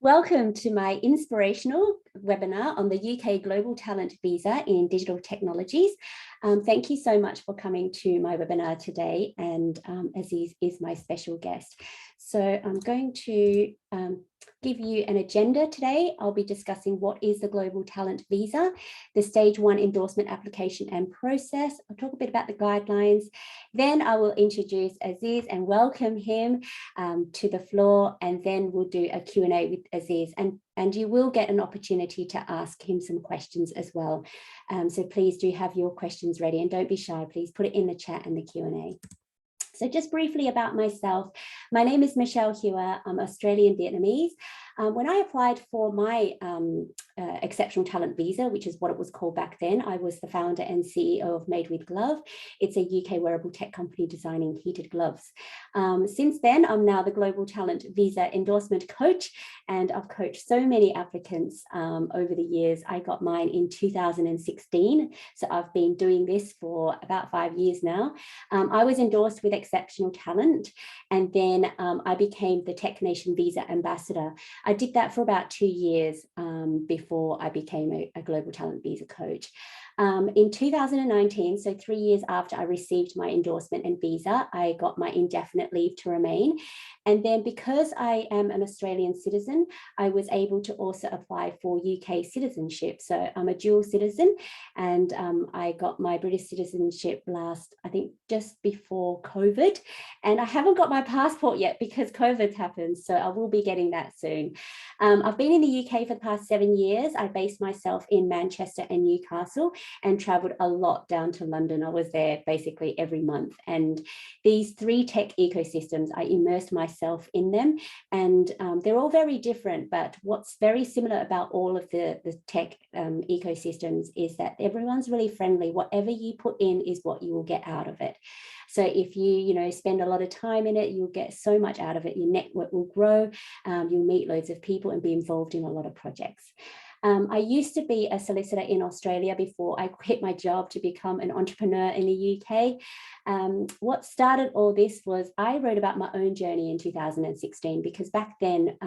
Welcome to my inspirational webinar on the UK Global Talent Visa in Digital Technologies. Thank you so much for coming to my webinar today, and Azeez is my special guest. So I'm going to give you an agenda today. I'll be discussing what is the Global Talent Visa, the Stage 1 endorsement application and process. I'll talk a bit about the guidelines. Then I will introduce Azeez and welcome him to the floor, and then we'll do a Q&A with Azeez, and you will get an opportunity to ask him some questions as well. So please do have your questions ready, and don't be shy. Please put it in the chat and the Q&A. So just briefly about myself, my name is Michelle Hua. I'm Australian Vietnamese. When I applied for my Exceptional Talent Visa, which is what it was called back then, I was the founder and CEO of Made with Glove. It's a UK wearable tech company designing heated gloves. Since then, I'm now the Global Talent Visa endorsement coach, and I've coached so many applicants over the years. I got mine in 2016, so I've been doing this for about 5 years now. I was endorsed with Exceptional Talent, and then I became the Tech Nation Visa Ambassador. I did that for about 2 years before I became a Global Talent Visa coach. In 2019, so 3 years after I received my endorsement and visa, I got my indefinite leave to remain. And then because I am an Australian citizen, I was able to also apply for UK citizenship. So I'm a dual citizen, and I got my British citizenship last, I think, just before COVID. And I haven't got my passport yet because COVID's happened, so I will be getting that soon. I've been in the UK for the past 7 years. I based myself in Manchester and Newcastle and traveled a lot down to London. I was there basically every month. And these 3 tech ecosystems, I immersed myself in them, and they're all very different. But what's very similar about all of the tech ecosystems is that everyone's really friendly. Whatever you put in is what you will get out of it. So if you spend a lot of time in it, you'll get so much out of it. Your network will grow, you'll meet loads of people and be involved in a lot of projects. I used to be a solicitor in Australia before I quit my job to become an entrepreneur in the UK. What started all this was I wrote about my own journey in 2016, because back then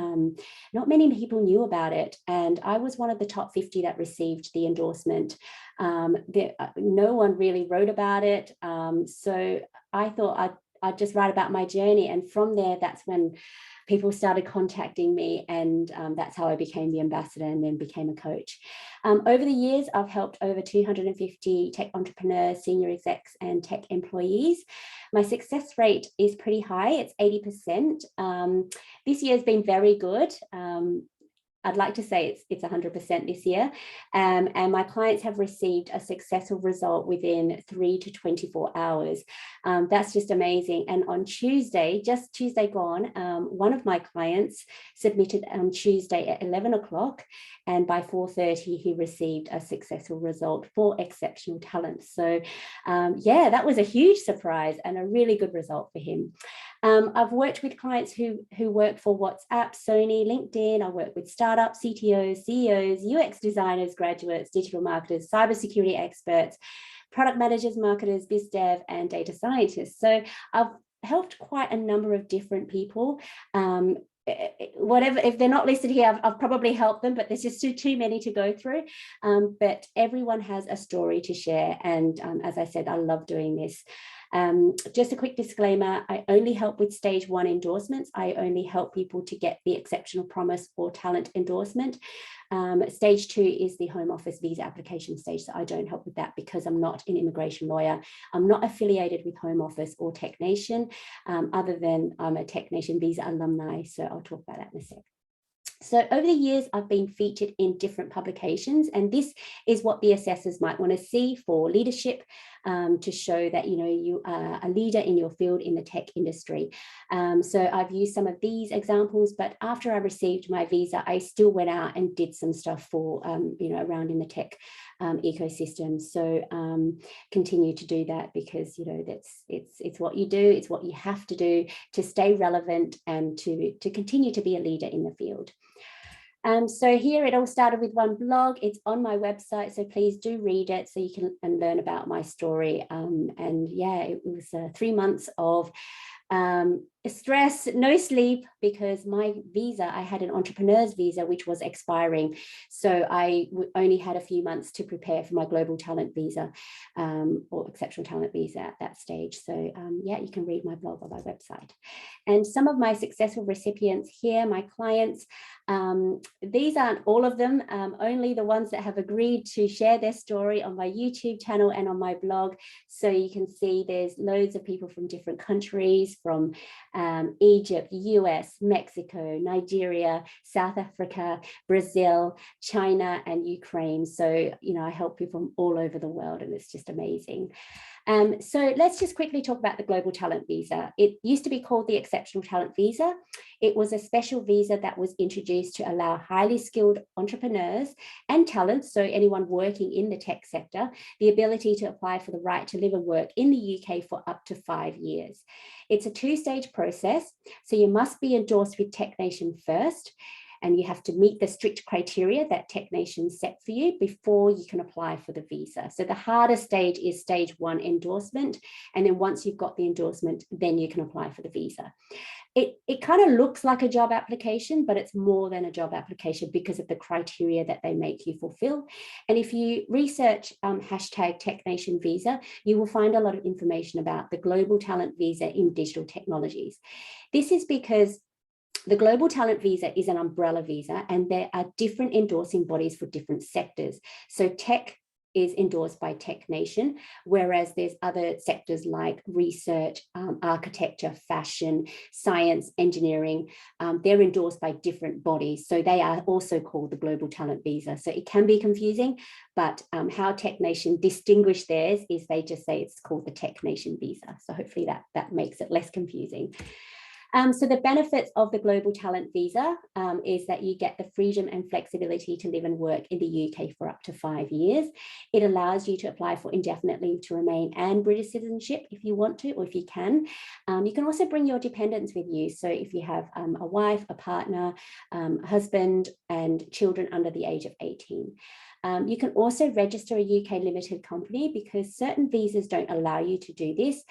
not many people knew about it, and I was one of the top 50 that received the endorsement. No one really wrote about it, so I thought I'd just write about my journey, and from there, that's when people started contacting me, and that's how I became the ambassador and then became a coach. Over the years, I've helped over 250 tech entrepreneurs, senior execs, and tech employees. My success rate is pretty high. It's 80%. This year has been very good. I'd like to say it's 100% this year, and my clients have received a successful result within 3 to 24 hours. That's just amazing. And on Tuesday, just Tuesday gone, one of my clients submitted on Tuesday at 11 o'clock, and by 4:30 he received a successful result for Exceptional Talent. So yeah, that was a huge surprise and a really good result for him. I've worked with clients who work for WhatsApp, Sony, LinkedIn. I work with startups, CTOs, CEOs, UX designers, graduates, digital marketers, cybersecurity experts, product managers, marketers, biz dev, and data scientists. So I've helped quite a number of different people. Whatever, if they're not listed here, I've probably helped them, but there's just too many to go through. But everyone has a story to share. And as I said, I love doing this. Just a quick disclaimer, I only help with stage 1 endorsements. I only help people to get the exceptional promise or talent endorsement. Stage 2 is the Home Office visa application stage, so I don't help with that because I'm not an immigration lawyer. I'm not affiliated with Home Office or Tech Nation, other than I'm a Tech Nation visa alumni, so I'll talk about that in a sec. So over the years, I've been featured in different publications, and this is what the assessors might want to see for leadership, to show that you are a leader in your field in the tech industry. So I've used some of these examples, but after I received my visa, I still went out and did some stuff for around in the tech ecosystem. So continue to do that, because it's what you do, it's what you have to do to stay relevant and to continue to be a leader in the field. So here it all started with one blog. It's on my website, so please do read it so you can learn about my story. And yeah, it was 3 months of Stress, no sleep, because my visa, I had an entrepreneur's visa, which was expiring. So I only had a few months to prepare for my global talent visa or exceptional talent visa at that stage. So yeah, you can read my blog on my website. And some of my successful recipients here, my clients, these aren't all of them, only the ones that have agreed to share their story on my YouTube channel and on my blog. So you can see there's loads of people from different countries, from Egypt, US, Mexico, Nigeria, South Africa, Brazil, China, and Ukraine. So, you know, I help people from all over the world, and it's just amazing. So let's just quickly talk about the Global Talent Visa. It used to be called the Exceptional Talent Visa. It was a special visa that was introduced to allow highly skilled entrepreneurs and talents, so anyone working in the tech sector, the ability to apply for the right to live and work in the UK for up to 5 years. It's a two-stage process, so you must be endorsed with TechNation first, and you have to meet the strict criteria that TechNation set for you before you can apply for the visa. So the hardest stage is stage 1, endorsement. And then once you've got the endorsement, then you can apply for the visa. It kind of looks like a job application, but it's more than a job application because of the criteria that they make you fulfill. And if you research hashtag TechNation Visa, you will find a lot of information about the Global Talent Visa in digital technologies. This is because the Global Talent Visa is an umbrella visa, and there are different endorsing bodies for different sectors. So tech is endorsed by TechNation, whereas there's other sectors like research, architecture, fashion, science, engineering. They're endorsed by different bodies. So they are also called the Global Talent Visa. So it can be confusing, but how TechNation distinguish theirs is they just say it's called the TechNation Visa. So hopefully that makes it less confusing. So the benefits of the Global Talent Visa is that you get the freedom and flexibility to live and work in the UK for up to 5 years. It allows you to apply for indefinite leave to remain and British citizenship if you want to, or if you can. You can also bring your dependents with you. So if you have a wife, a partner, husband, and children under the age of 18. You can also register a UK limited company because certain visas don't allow you to do this.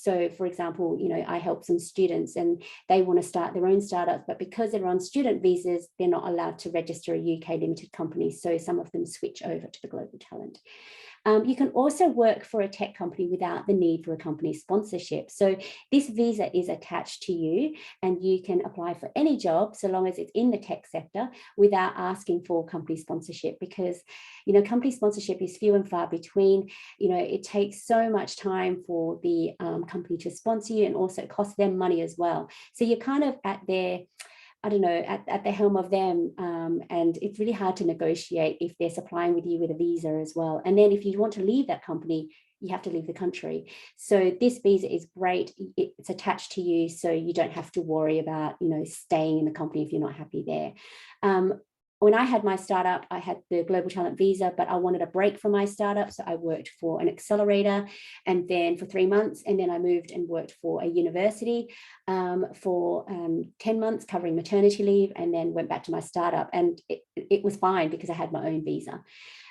So for example, you know, I help some students and they want to start their own startups, but because they're on student visas, they're not allowed to register a UK limited company. So some of them switch over to the Global Talent. You can also work for a tech company without the need for a company sponsorship. So this visa is attached to you and you can apply for any job so long as it's in the tech sector without asking for company sponsorship, because, you know, company sponsorship is few and far between. You know, it takes so much time for the company to sponsor you, and also it costs them money as well. So you're kind of at their, I don't know, at the helm of them. And it's really hard to negotiate if they're supplying with you with a visa as well. And then if you want to leave that company, you have to leave the country. So this visa is great. It's attached to you, so you don't have to worry about, you know, staying in the company if you're not happy there. When I had my startup, I had the Global Talent Visa, but I wanted a break from my startup. So I worked for an accelerator and then for 3 months, and then I moved and worked for a university for 10 months covering maternity leave, and then went back to my startup. And it was fine because I had my own visa.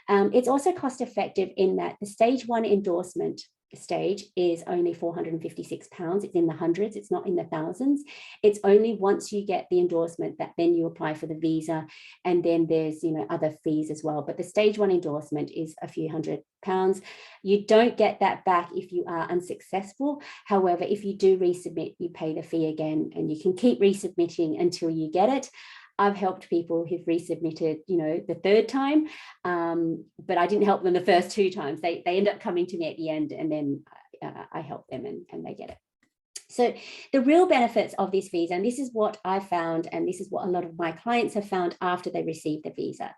It's also cost effective in that the stage 1 endorsement stage is only £456. It's in the hundreds, it's not in the thousands. It's only once you get the endorsement that then you apply for the visa, and then there's, you know, other fees as well. But the stage 1 endorsement is a few £100s. You don't get that back if you are unsuccessful. However, if you do resubmit, you pay the fee again, and you can keep resubmitting until you get it. I've helped people who've resubmitted, you know, the 3rd time, but I didn't help them the first 2 times. They end up coming to me at the end, and then I help them and they get it. So the real benefits of this visa, and this is what I found, and this is what a lot of my clients have found after they received the visa.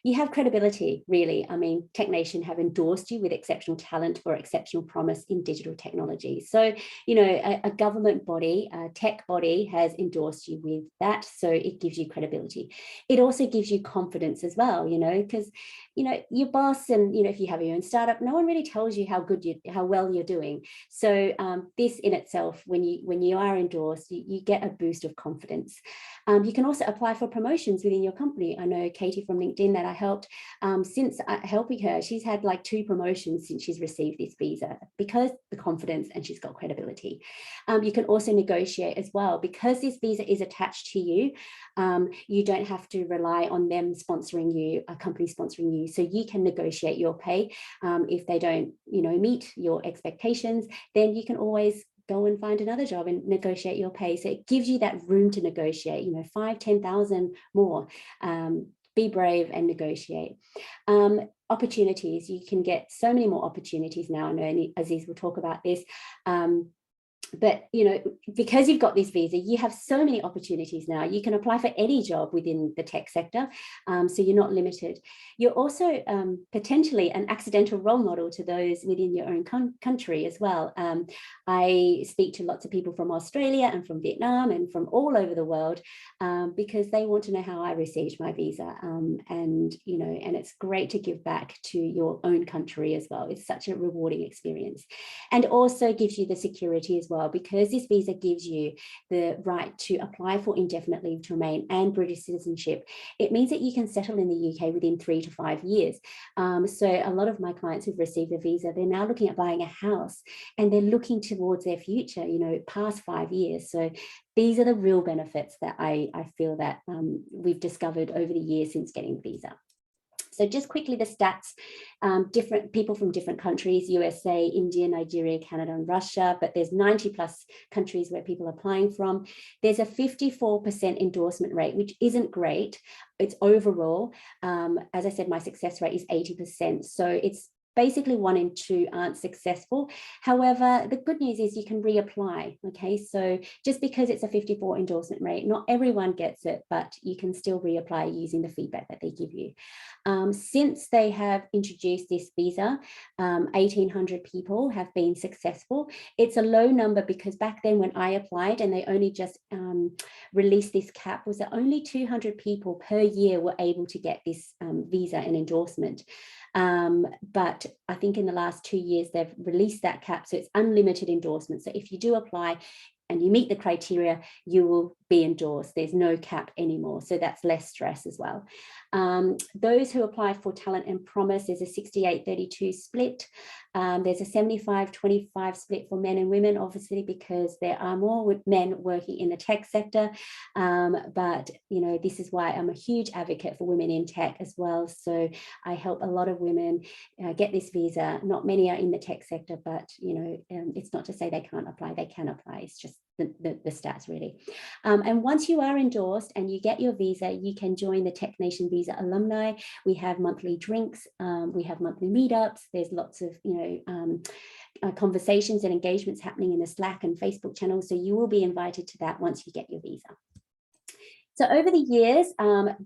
You have credibility, really. I mean, TechNation have endorsed you with exceptional talent or exceptional promise in digital technology. So, you know, a government body, a tech body has endorsed you with that. So it gives you credibility. It also gives you confidence as well, you know, because, you know, your boss and, you know, if you have your own startup, no one really tells you how well you're doing. So this in itself, when you are endorsed, you get a boost of confidence. You can also apply for promotions within your company. I know Katie from LinkedIn that I helped, since helping her, she's had like 2 promotions since she's received this visa, because the confidence, and she's got credibility. You can also negotiate as well, because this visa is attached to you. You don't have to rely on them sponsoring you, a company sponsoring you. So you can negotiate your pay. If they don't, meet your expectations, then you can always go and find another job and negotiate your pay. So it gives you that room to negotiate, 5, 10,000 more. Be brave and negotiate. Opportunities, you can get so many more opportunities now. I know Azeez will talk about this. But, because you've got this visa, you have so many opportunities now. You can apply for any job within the tech sector, so you're not limited. You're also potentially an accidental role model to those within your own country as well. I speak to lots of people from Australia and from Vietnam and from all over the world, because they want to know how I received my visa. And it's great to give back to your own country as well. It's such a rewarding experience, and also gives you the security as well, because this visa gives you the right to apply for indefinite leave to remain and British citizenship. It means that you can settle in the UK within 3 to 5 years. So a lot of my clients who've received a visa, they're now looking at buying a house, and they're looking towards their future, past 5 years. So these are the real benefits that I feel that we've discovered over the years since getting the visa. So just quickly, the stats, different people from different countries, USA, India, Nigeria, Canada, and Russia, but there's 90 plus countries where people are applying from. There's a 54% endorsement rate, which isn't great. It's overall, as I said, my success rate is 80%. So it's basically 1 in 2 aren't successful. However, the good news is you can reapply. Okay, so just because it's a 54 endorsement rate, not everyone gets it, but you can still reapply using the feedback that they give you. Since they have introduced this visa, 1,800 people have been successful. It's a low number because back then when I applied and they only just released this cap, was that only 200 people per year were able to get this visa and endorsement. But I think in the last 2 years, they've released that cap. So it's unlimited endorsement. So if you do apply and you meet the criteria, you will be endorsed. There's no cap anymore. So that's less stress as well. Those who apply for talent and promise, there's a 68-32 split. There's a 75-25 split for men and women, obviously, because there are more men working in the tech sector. But, this is why I'm a huge advocate for women in tech as well. So I help a lot of women get this visa. Not many are in the tech sector, but, it's not to say they can't apply. They can apply. It's just the stats, really. And once you are endorsed and you get your visa, you can join the Tech Nation Visa Alumni. We have monthly drinks, we have monthly meetups. There's lots of conversations and engagements happening in the Slack and Facebook channel. So you will be invited to that once you get your visa. So over the years,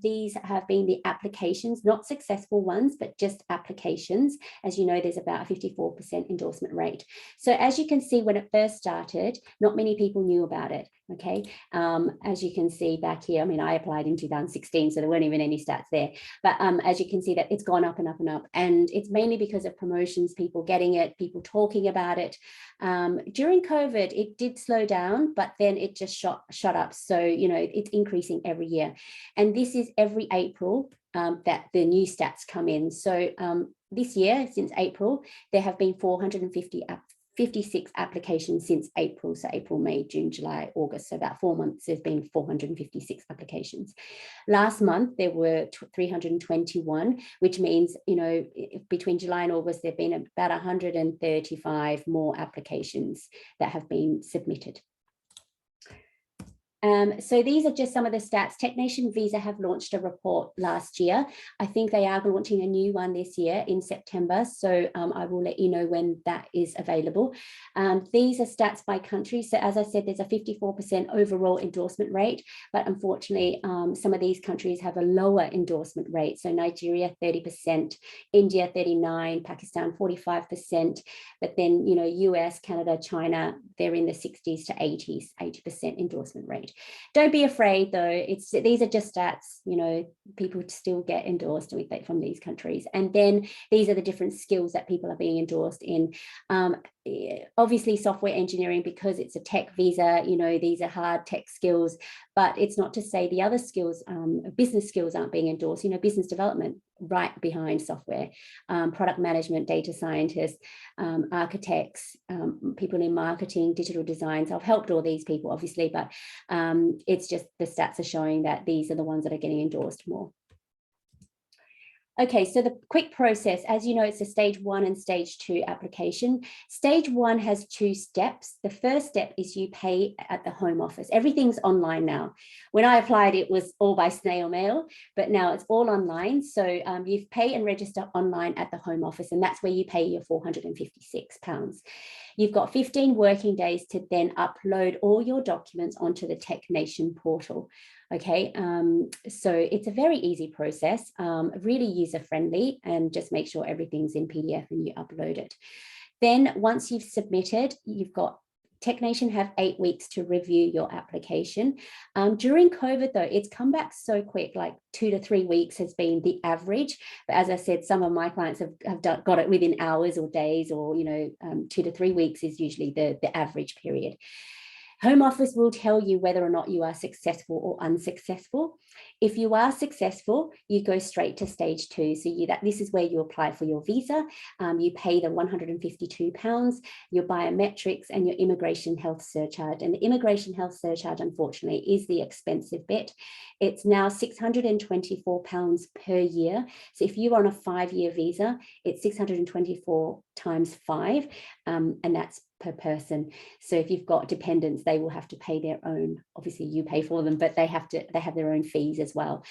these have been the applications, not successful ones, but just applications. As you know, there's about a 54% endorsement rate. So as you can see, when it first started, not many people knew about it. Okay, as you can see back here, I mean, I applied in 2016, so there weren't even any stats there. But as you can see that it's gone up and up and up. And it's mainly because of promotions, people getting it, people talking about it. During COVID, it did slow down, but then it just shot up. So, it's increasing every year. And this is every April that the new stats come in. So this year, since April, there have been 456 applications since April. So April, May, June, July, August. So about 4 months, there's been 456 applications. Last month, there were 321, which means, between July and August, there've been about 135 more applications that have been submitted. So these are just some of the stats. Tech Nation Visa have launched a report last year. I think they are launching a new one this year in September. So I will let you know when that is available. These are stats by country. So as I said, there's a 54% overall endorsement rate, but unfortunately, some of these countries have a lower endorsement rate. So Nigeria, 30%, India, 39%, Pakistan, 45%, but then, US, Canada, China, they're in the 60s to 80% endorsement rate. Don't be afraid though, these are just stats, people still get endorsed from these countries. And then these are the different skills that people are being endorsed in. obviously software engineering, because it's a tech visa, you know, these are hard tech skills, but it's not to say the other skills, business skills aren't being endorsed. You know, business development right behind software, product management, data scientists, architects, people in marketing, digital designs. I've helped all these people obviously, but it's just the stats are showing that these are the ones that are getting endorsed more. Okay, so the quick process, as you know, it's a stage 1 and stage 2 application. Stage 1 has 2 steps. The first step is you pay at the Home Office. Everything's online now. When I applied, it was all by snail mail, but now it's all online. So you pay and register online at the Home Office, and that's where you pay your £456. You've got 15 working days to then upload all your documents onto the Tech Nation portal. Okay, so it's a very easy process, really user-friendly, and just make sure everything's in PDF and you upload it. Then once you've submitted, you've got Tech Nation have 8 weeks to review your application. During COVID though, it's come back so quick, like 2 to 3 weeks has been the average. But as I said, some of my clients have got it within hours or days, or, you know, 2 to 3 weeks is usually the average period. Home Office will tell you whether or not you are successful or unsuccessful. If you are successful, you go straight to stage 2. So this is where you apply for your visa. You pay the £152, your biometrics and your immigration health surcharge. And the immigration health surcharge, unfortunately, is the expensive bit. It's now £624 per year. So if you're on a 5-year visa, it's 624 times 5, and that's per person. So if you've got dependents, they will have to pay their own. Obviously you pay for them, but they have their own fees as well.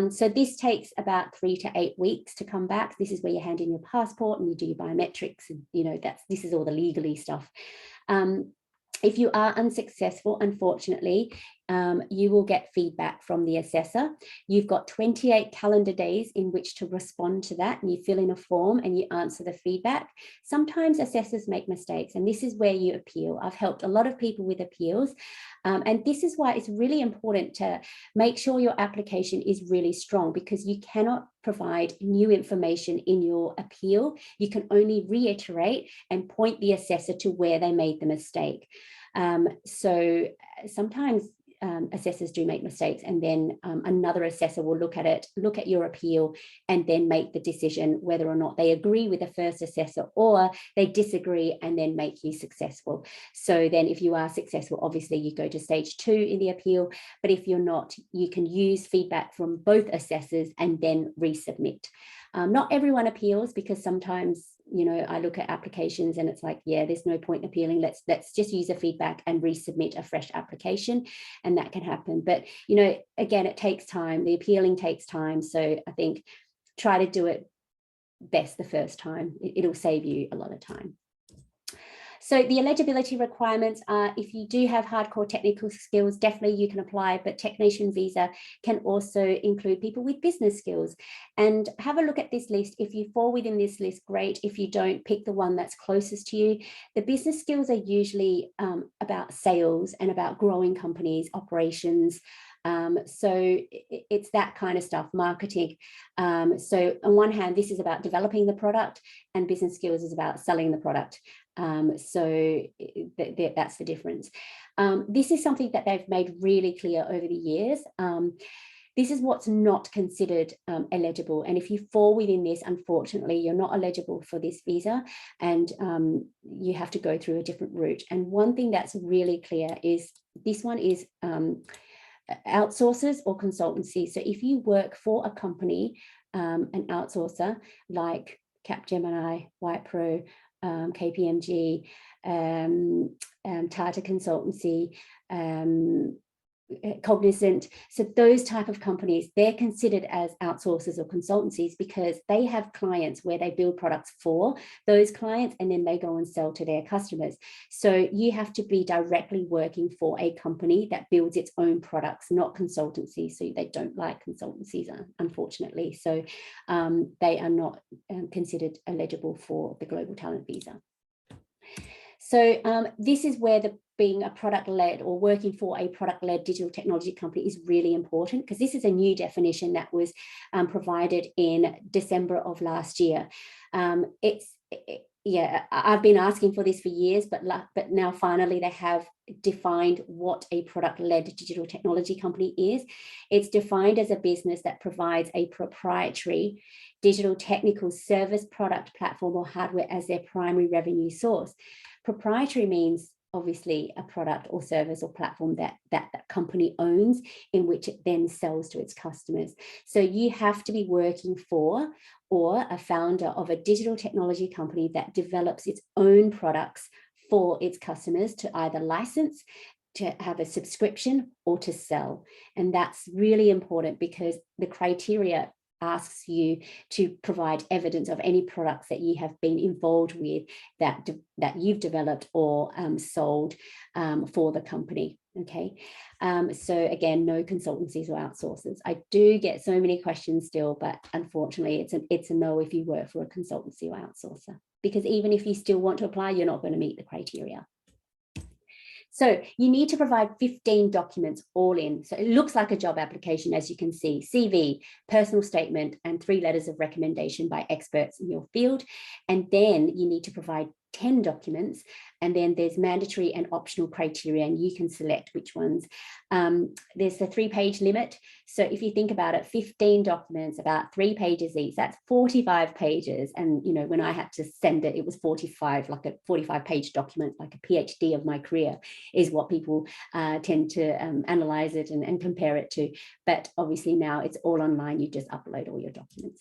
So this takes about 3 to 8 weeks to come back. This is where you hand in your passport and you do your biometrics, and you know, this is all the legally stuff. If you are unsuccessful, unfortunately, you will get feedback from the assessor. You've got 28 calendar days in which to respond to that, and you fill in a form and you answer the feedback. Sometimes assessors make mistakes, and this is where you appeal. I've helped a lot of people with appeals, and this is why it's really important to make sure your application is really strong, because you cannot provide new information in your appeal. You can only reiterate and point the assessor to where they made the mistake. So sometimes assessors do make mistakes, and then another assessor will look at your appeal, and then make the decision whether or not they agree with the first assessor or they disagree, and then make you successful. So then if you are successful, obviously you go to stage 2 in the appeal, but if you're not, you can use feedback from both assessors and then resubmit. Not everyone appeals, because sometimes, you know, I look at applications and it's like, yeah, there's no point in appealing. Let's just use the feedback and resubmit a fresh application, and that can happen. But, you know, again, it takes time. The appealing takes time. So I think try to do it best the first time. It'll save you a lot of time. So the eligibility requirements are, if you do have hardcore technical skills, definitely you can apply, but Tech Nation visa can also include people with business skills. And have a look at this list. If you fall within this list, great. If you don't, pick the one that's closest to you. The business skills are usually about sales and about growing companies, operations. So it's that kind of stuff, marketing. So on one hand, this is about developing the product, and business skills is about selling the product. So that's the difference. This is something that they've made really clear over the years. This is what's not considered eligible. And if you fall within this, unfortunately, you're not eligible for this visa, and you have to go through a different route. And one thing that's really clear is this one is outsourcers or consultancy. So if you work for a company, an outsourcer like Capgemini, Wipro, KPMG, Tata Consultancy, Cognizant. So those type of companies, they're considered as outsourcers or consultancies, because they have clients where they build products for those clients, and then they go and sell to their customers. So you have to be directly working for a company that builds its own products, not consultancies. So they don't like consultancies, unfortunately. So they are not considered eligible for the Global Talent Visa. So this is where being a product-led or working for a product-led digital technology company is really important, because this is a new definition that was provided in December of last year. yeah, I've been asking for this for years, but now finally they have defined what a product-led digital technology company is. It's defined as a business that provides a proprietary digital technical service, product, platform, or hardware as their primary revenue source. Proprietary means obviously a product or service or platform that company owns, in which it then sells to its customers. So you have to be working for or a founder of a digital technology company that develops its own products for its customers to either license, to have a subscription, or to sell. And that's really important because the criteria asks you to provide evidence of any products that you have been involved with that you've developed or sold for the company. Okay, so again, no consultancies or outsourcers. I do get so many questions still, but unfortunately it's a no if you work for a consultancy or outsourcer, because even if you still want to apply, you're not going to meet the criteria. So you need to provide 15 documents all in. So it looks like a job application, as you can see: CV, personal statement, and 3 letters of recommendation by experts in your field. And then you need to provide 10 documents, and then there's mandatory and optional criteria, and you can select which ones. There's the 3-page limit. So if you think about it, 15 documents, about 3 pages each, that's 45 pages. And, you know, when I had to send it, it was 45, like a 45-page document, like a PhD of my career is what people tend to analyze it and compare it to. But obviously now it's all online. You just upload all your documents.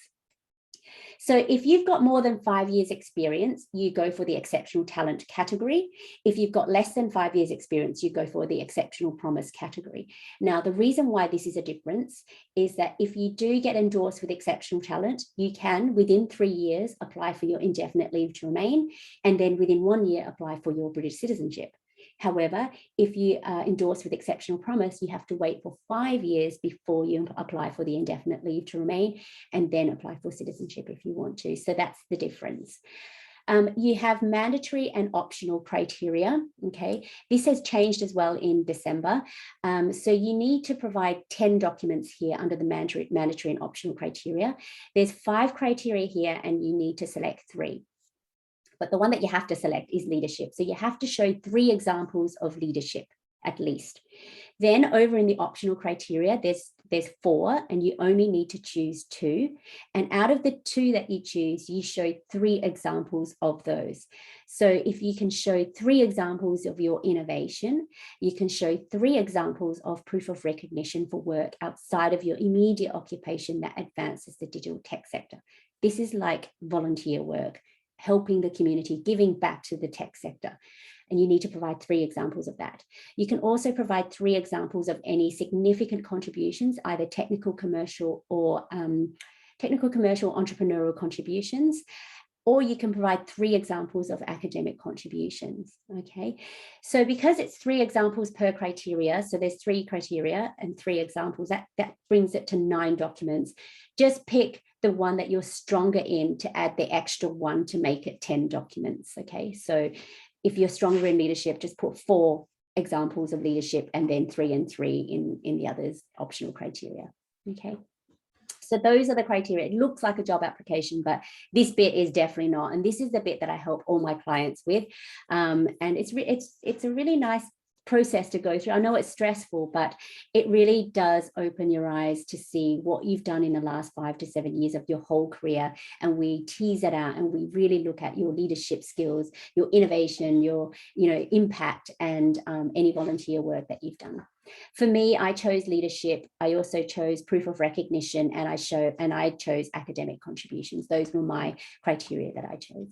So if you've got more than 5 years experience, you go for the exceptional talent category. If you've got less than 5 years experience, you go for the exceptional promise category. Now, the reason why this is a difference is that if you do get endorsed with exceptional talent, you can, within 3 years, apply for your indefinite leave to remain, and then within 1 year, apply for your British citizenship. However, if you are endorsed with exceptional promise, you have to wait for 5 years before you apply for the indefinite leave to remain, and then apply for citizenship if you want to. So that's the difference. You have mandatory and optional criteria. Okay, this has changed as well in December. So you need to provide 10 documents here under the mandatory and optional criteria. There's 5 criteria here, and you need to select 3. But the one that you have to select is leadership. So you have to show 3 examples of leadership at least. Then over in the optional criteria, there's 4, and you only need to choose 2. And out of the 2 that you choose, you show 3 examples of those. So if you can show 3 examples of your innovation, you can show 3 examples of proof of recognition for work outside of your immediate occupation that advances the digital tech sector. This is like volunteer work, helping the community, giving back to the tech sector. And you need to provide 3 examples of that. You can also provide 3 examples of any significant contributions, either technical, commercial, or entrepreneurial contributions, or you can provide 3 examples of academic contributions. Okay, so because it's 3 examples per criteria, so there's 3 criteria and 3 examples, that brings it to 9 documents. Just pick the one that you're stronger in to add the extra 1 to make it 10 documents. Okay, so if you're stronger in leadership, just put 4 examples of leadership, and then 3 and 3 in the others optional criteria. Okay. So those are the criteria. It looks like a job application, but this bit is definitely not. And this is the bit that I help all my clients with. And it's a really nice process to go through. I know it's stressful, but it really does open your eyes to see what you've done in the last 5 to 7 years of your whole career. And we tease it out, and we really look at your leadership skills, your innovation, your impact, and any volunteer work that you've done. For me, I chose leadership. I also chose proof of recognition, and I chose academic contributions. Those were my criteria that I chose.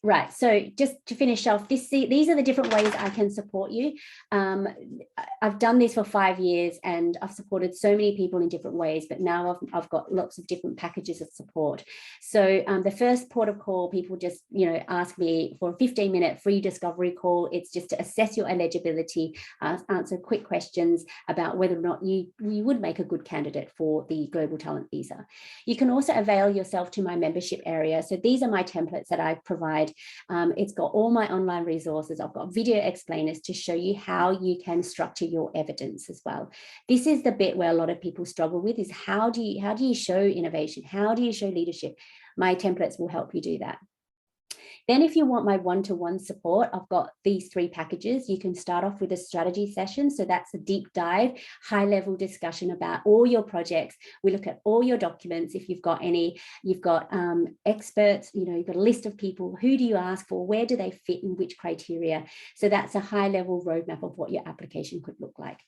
Right, so just to finish off, these are the different ways I can support you. I've done this for 5 years, and I've supported so many people in different ways, but now I've got lots of different packages of support. So the first port of call, people just ask me for a 15-minute free discovery call. It's just to assess your eligibility, answer quick questions about whether or not you would make a good candidate for the Global Talent Visa. You can also avail yourself to my membership area. So these are my templates that I provide. It's got all my online resources. I've got video explainers to show you how you can structure your evidence as well. This is the bit where a lot of people struggle with, is how do you show innovation? How do you show leadership? My templates will help you do that. Then if you want my one-to-one support, I've got these 3 packages. You can start off with a strategy session. So that's a deep dive, high-level discussion about all your projects. We look at all your documents. If you've got any, you've got experts, you've got a list of people. Who do you ask for? Where do they fit in which criteria? So that's a high-level roadmap of what your application could look like.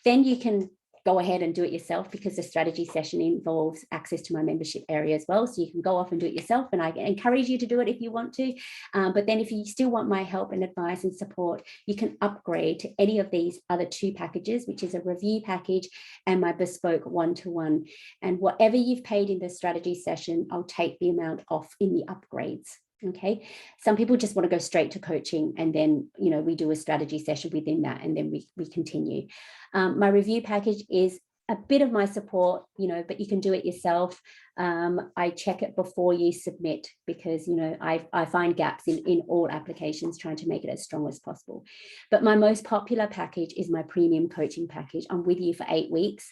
Then you can go ahead and do it yourself, because the strategy session involves access to my membership area as well. So you can go off and do it yourself, and I encourage you to do it if you want to. But then if you still want my help and advice and support, you can upgrade to any of these other 2 packages, which is a review package and my bespoke one-to-one. And whatever you've paid in the strategy session, I'll take the amount off in the upgrades. Okay, some people just want to go straight to coaching, and then we do a strategy session within that, and then we continue. My review package is a bit of my support, but you can do it yourself. I check it before you submit, because I find gaps in all applications, trying to make it as strong as possible. But my most popular package is my premium coaching package. I'm with you for 8 weeks.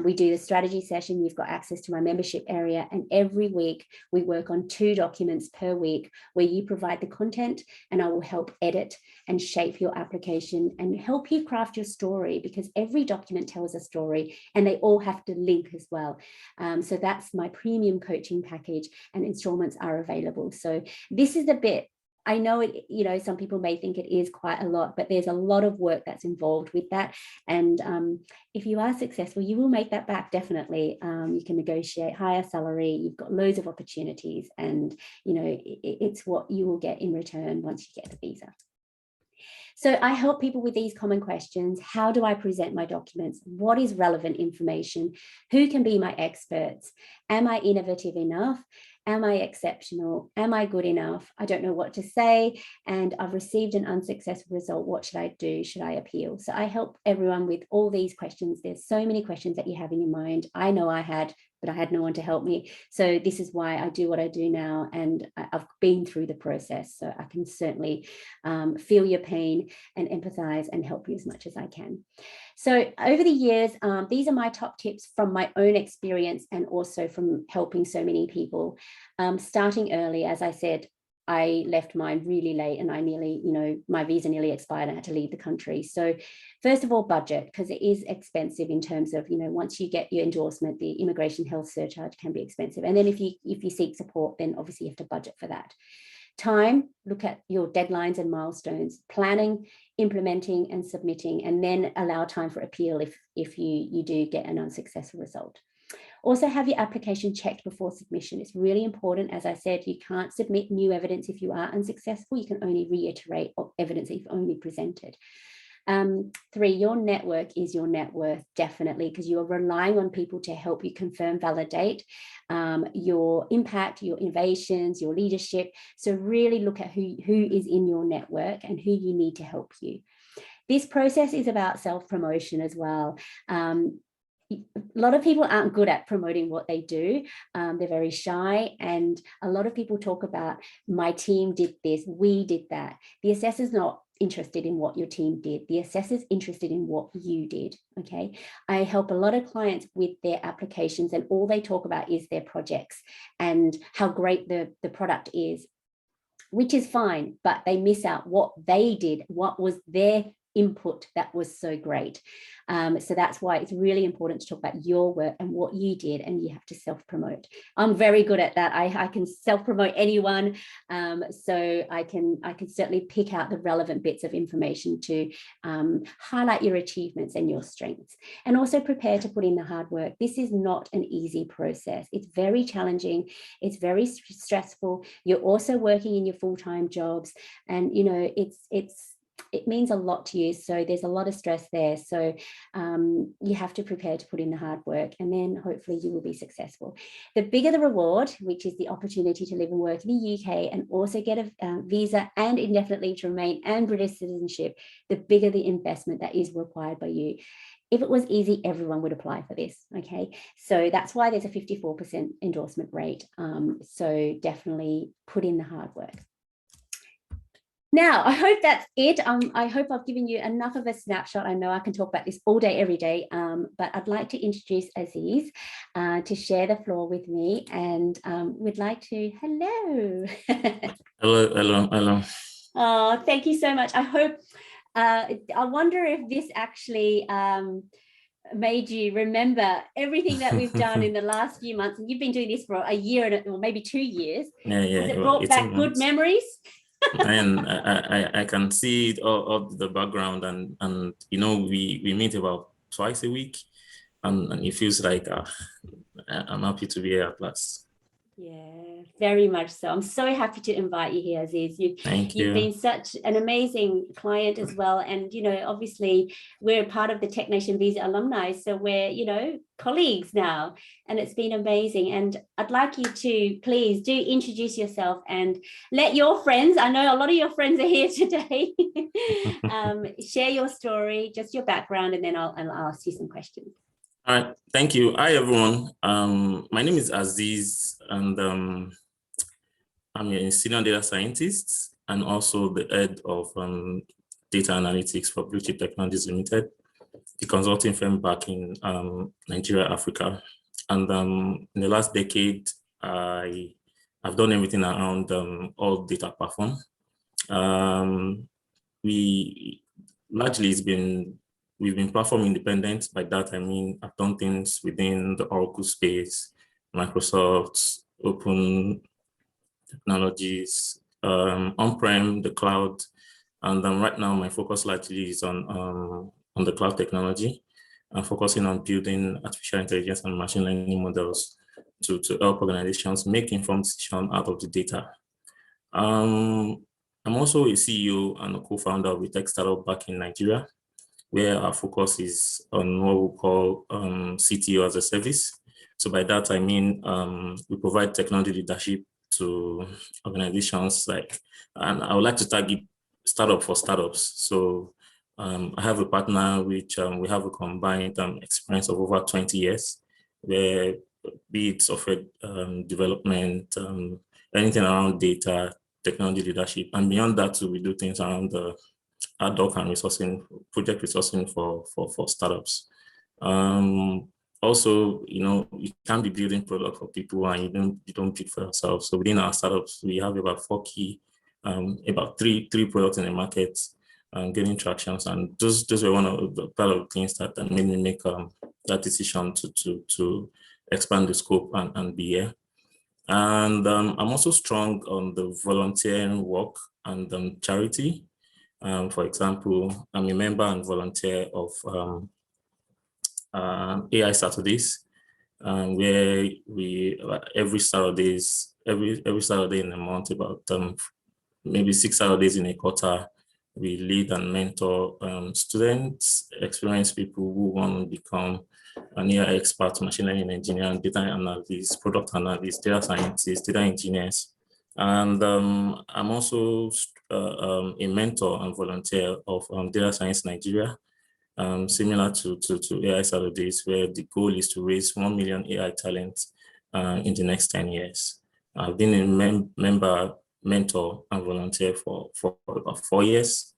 We do the strategy session. You've got access to my membership area, and every week we work on 2 documents per week, where you provide the content and I will help edit and shape your application and help you craft your story, because every document tells a story and they all have to link as well. So that's my premium coaching package, and installments are available. So this is a bit, I know it, some people may think it is quite a lot, but there's a lot of work that's involved with that. And if you are successful, you will make that back, definitely. You can negotiate higher salary, you've got loads of opportunities, and it's what you will get in return once you get the visa. So I help people with these common questions. How do I present my documents? What is relevant information? Who can be my experts? Am I innovative enough? Am I exceptional? Am I good enough? I don't know what to say, and I've received an unsuccessful result. What should I do? Should I appeal? So I help everyone with all these questions. There's so many questions that you have in your mind. I know I had, but I had no one to help me. So this is why I do what I do now, and I've been through the process, so I can certainly feel your pain and empathize and help you as much as I can. So over the years, these are my top tips from my own experience, and also from helping so many people. Starting early, as I said, I left mine really late, and I nearly, my visa nearly expired. I had to leave the country. So first of all, budget, because it is expensive in terms of, once you get your endorsement, the immigration health surcharge can be expensive. And then if you seek support, then obviously you have to budget for that. Time, look at your deadlines and milestones, planning, implementing and submitting, and then allow time for appeal if you do get an unsuccessful result. Also have your application checked before submission. It's really important. As I said, you can't submit new evidence if you are unsuccessful. You can only reiterate evidence that you've only presented. 3, your network is your net worth, definitely, because you are relying on people to help you confirm, validate your impact, your innovations, your leadership. So really look at who is in your network and who you need to help you. This process is about self-promotion as well. A lot of people aren't good at promoting what they do. They're very shy, and a lot of people talk about, my team did this, we did that. The assessor's not interested in what your team did. The assessor's interested in what you did. Okay, I help a lot of clients with their applications, and all they talk about is their projects and how great the product is, which is fine, but they miss out what they did, what was their input that was so great. So that's why it's really important to talk about your work and what you did, and you have to self-promote. I'm very good at that. I can self-promote anyone, so I can certainly pick out the relevant bits of information to highlight your achievements and your strengths, and also prepare to put in the hard work. This is not an easy process. It's very challenging. It's very stressful. You're also working in your full-time jobs, and it means a lot to you. So there's a lot of stress there. So you have to prepare to put in the hard work, and then hopefully you will be successful. The bigger the reward, which is the opportunity to live and work in the UK and also get a visa and indefinite leave to remain and British citizenship, the bigger the investment that is required by you. If it was easy, everyone would apply for this, okay? So that's why there's a 54% endorsement rate. So definitely put in the hard work. Now, I hope that's it. I hope I've given you enough of a snapshot. I know I can talk about this all day, every day, but I'd like to introduce Azeez to share the floor with me, and we'd like to, hello. Hello. Oh, thank you so much. I hope, I wonder if this actually made you remember everything that we've done in the last few months. And you've been doing this for a year or maybe 2 years. Yeah. Has it brought back good memories? And I can see it all the background, and we meet about twice a week, and it feels like I'm happy to be here at last. Yeah, very much so. I'm so happy to invite you here, Azeez. Thank You've you. been such an amazing client as well. And, obviously we're part of the Tech Nation Visa alumni. So we're, colleagues now, and it's been amazing. And I'd like you to please do introduce yourself and let your friends, I know a lot of your friends are here today, share your story, just your background, and then I'll ask you some questions. All right, thank you. Hi, everyone. My name is Azeez, and I'm a senior data scientist and also the head of data analytics for Blue Chip Technologies Limited, the consulting firm back in Nigeria, Africa. And in the last decade, I've done everything around all data platform. We've been platform independent. By that, I mean, I've done things within the Oracle space, Microsoft, Open Technologies, on-prem, the cloud. And right now, my focus largely is on the cloud technology. I'm focusing on building artificial intelligence and machine learning models to help organizations make informed decisions out of the data. I'm also a CEO and a co-founder of a tech startup back in Nigeria, where our focus is on what we call CTO as a service. So by that, I mean, we provide technology leadership to organizations and I would like to target startup for startups. So I have a partner which we have a combined experience of over 20 years, where be it software development, anything around data, technology leadership, and beyond that, we do things around the ad hoc and project resourcing for startups. Also, you can't be building product for people and you don't build for yourself. So within our startups, we have about about three products in the market, getting tractions, and those were one of the part of the things that made me make that decision to expand the scope and be here. And I'm also strong on the volunteering work and charity. For example, I'm a member and volunteer of AI Saturdays, where we every Saturday in a month, about maybe 6 Saturdays in a quarter, we lead and mentor students, experienced people who want to become an AI expert, machine learning engineer, data analysts, product analysts, data scientists, data engineers. And I'm also a mentor and volunteer of Data Science Nigeria, similar to AI Saturdays, where the goal is to raise 1 million AI talents in the next 10 years. I've been a member, mentor, and volunteer for about 4 years.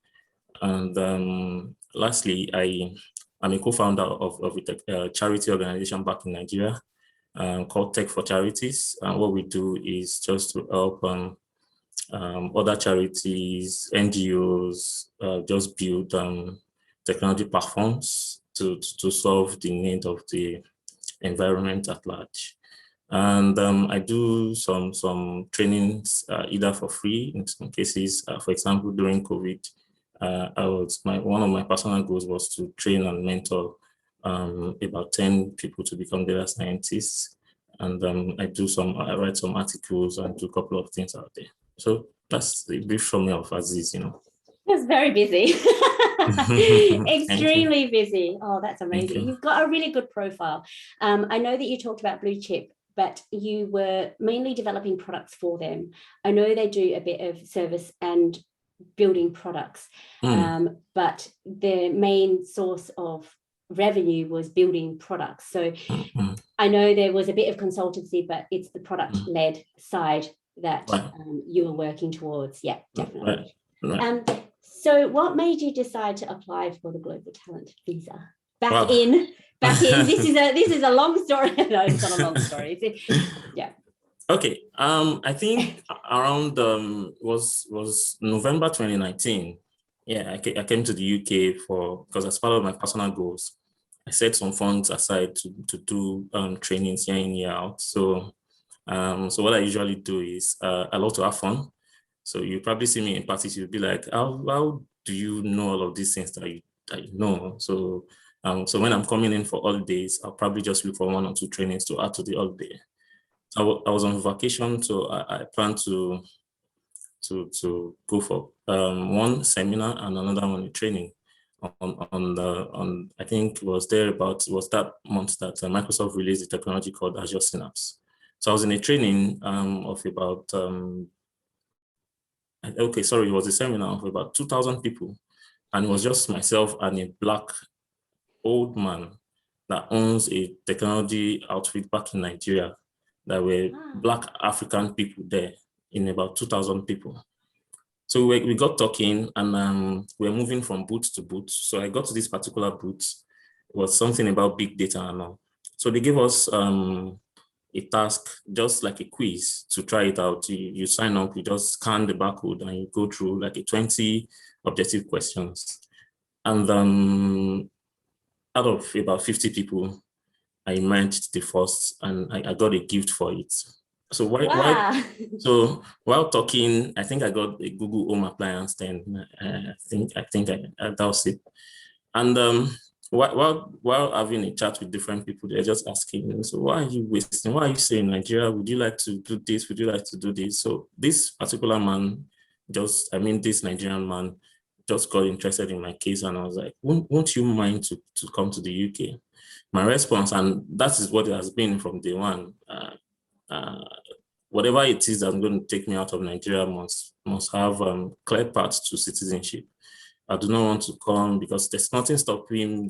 And lastly, I'm a co-founder of a charity organization back in Nigeria called Tech for Charities. And what we do is just to help other charities, NGOs, just build technology platforms to solve the need of the environment at large. And I do some trainings either for free in some cases. For example, during COVID, one of my personal goals was to train and mentor about 10 people to become data scientists. And I write some articles and do a couple of things out there. So that's the brief summary of Azeez, It's very busy. Extremely busy. Oh, that's amazing. You've got a really good profile. I know that you talked about Blue Chip, but you were mainly developing products for them. I know they do a bit of service and building products, but the main source of revenue was building products. So I know there was a bit of consultancy, but it's the product-led side that you were working towards. Yeah, definitely. So what made you decide to apply for the Global Talent Visa? Back Wow. in. This is a long story. No, it's not a long story. Yeah. Okay. I think around was November 2019. Yeah, I came to the UK because as part of my personal goals, I set some funds aside to do trainings year in, year out. So what I usually do is I love to have fun. So you probably see me in parties, you'll be like, how do you know all of these things that you know? So when I'm coming in for holidays, I'll probably just look for 1 or 2 trainings to add to the holiday. So I was on vacation, so I plan to go for one seminar and another one training on I think it was that month that Microsoft released the technology called Azure Synapse. So I was in a training of about it was a seminar of about 2,000 people, and it was just myself and a Black old man that owns a technology outfit back in Nigeria. There were Black African people there in about 2,000 people. So we got talking, and we're moving from booth to booth. So I got to this particular booth. It was something about big data and all. So they gave us a task, just like a quiz, to try it out. You sign up, you just scan the barcode, and you go through like 20 objective questions. And out of about 50 people, I managed the first, and I got a gift for it. So while talking, I think I got a Google Home appliance. Then I think that was it. And while having a chat with different people, they're just asking, so why are you wasting? Why are you saying Nigeria? Would you like to do this? Would you like to do this? So this particular man, this Nigerian man, just got interested in my case, and I was like, won't you mind to come to the UK? My response, and that is what it has been from day one. Whatever it is that's going to take me out of Nigeria must have clear paths to citizenship. I do not want to come because there's nothing stopping.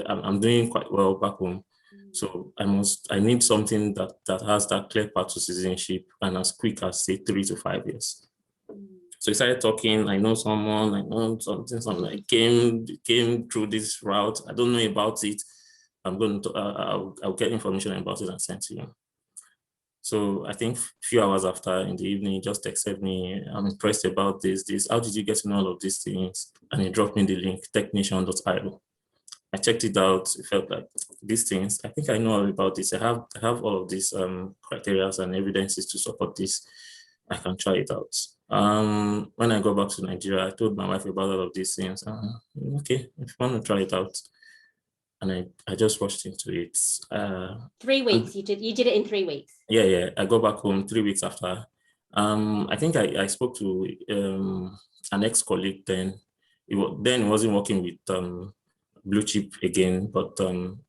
I'm doing quite well back home, so I need something that has that clear path to citizenship, and as quick as, say, 3 to 5 years. So we started talking. I know someone. I know something. I came through this route. I don't know about it. I'm going to. I'll get information about it and send to you. So I think a few hours after in the evening, he just texted me, I'm impressed about this. How did you get to know all of these things? And he dropped me the link, technician.io. I checked it out. It felt like these things, I think I know all about this. I have all of these criteria and evidences to support this. I can try it out. When I go back to Nigeria, I told my wife about all of these things. Okay, if you want to try it out. And I just rushed into it. 3 weeks. You did it in 3 weeks. Yeah. I got back home 3 weeks after. I think I spoke to an ex-colleague then. It wasn't working with Blue Chip again, but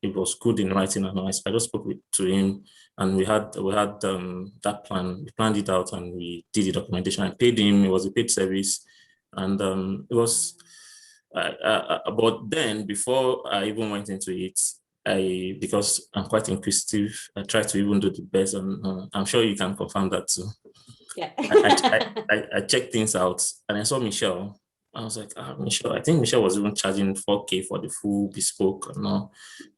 it was good in writing and all. I just spoke to him, and we had that plan. We planned it out, and we did the documentation. I paid him. It was a paid service, and it was. But then, before I even went into it, because I'm quite inquisitive, I tried to even do the best, and I'm sure you can confirm that too. Yeah. I checked things out, and I saw Michelle. I was like, Michelle. I think Michelle was even charging 4K for the full bespoke. And all.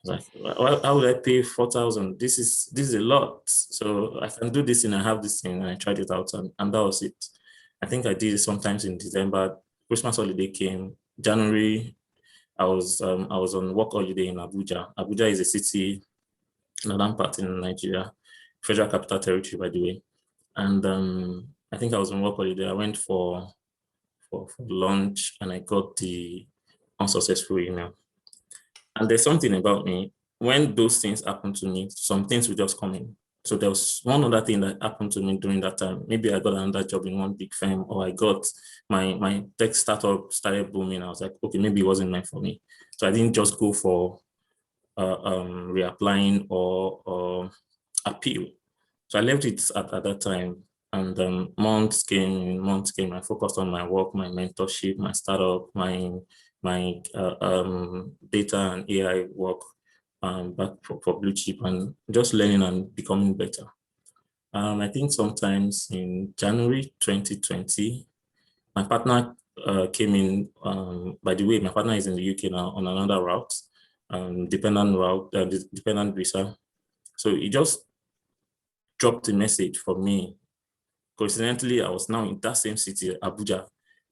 I was like, how would I pay 4,000? This is a lot. So I can do this, and I have this thing, and I tried it out, and that was it. I think I did it sometimes in December. Christmas holiday came. January, I was on work holiday in Abuja. Abuja is a city, northern part in Nigeria, Federal Capital Territory, by the way. And I think I was on work holiday. I went for lunch, and I got the unsuccessful email. And there's something about me, when those things happen to me, some things will just come in. So there was one other thing that happened to me during that time. Maybe I got another job in one big firm, or I got my tech startup started booming. I was like, okay, maybe it wasn't meant for me. So I didn't just go for reapplying or appeal. So I left it at that time. And months came. I focused on my work, my mentorship, my startup, my data and AI work. Back for Blue Chip, and just learning and becoming better. I think sometimes in January 2020, my partner came in. By the way, my partner is in the UK now on another route, dependent visa. So he just dropped a message for me. Coincidentally, I was now in that same city, Abuja.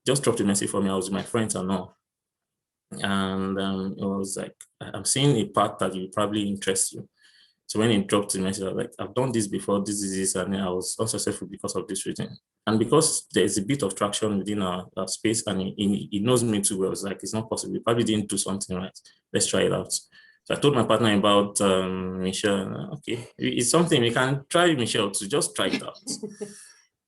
Just dropped a message for me. I was with my friends and all. And it was like, I'm seeing a part that will probably interest you. So when he dropped the message, I was like, I've done this before, this is this, and I was unsuccessful because of this reason. And because there's a bit of traction within our space, and he knows me too well, it's like, it's not possible. We probably didn't do something right. Let's try it out. So I told my partner about Michelle. Okay, it's something we can try, Michelle, to just try it out.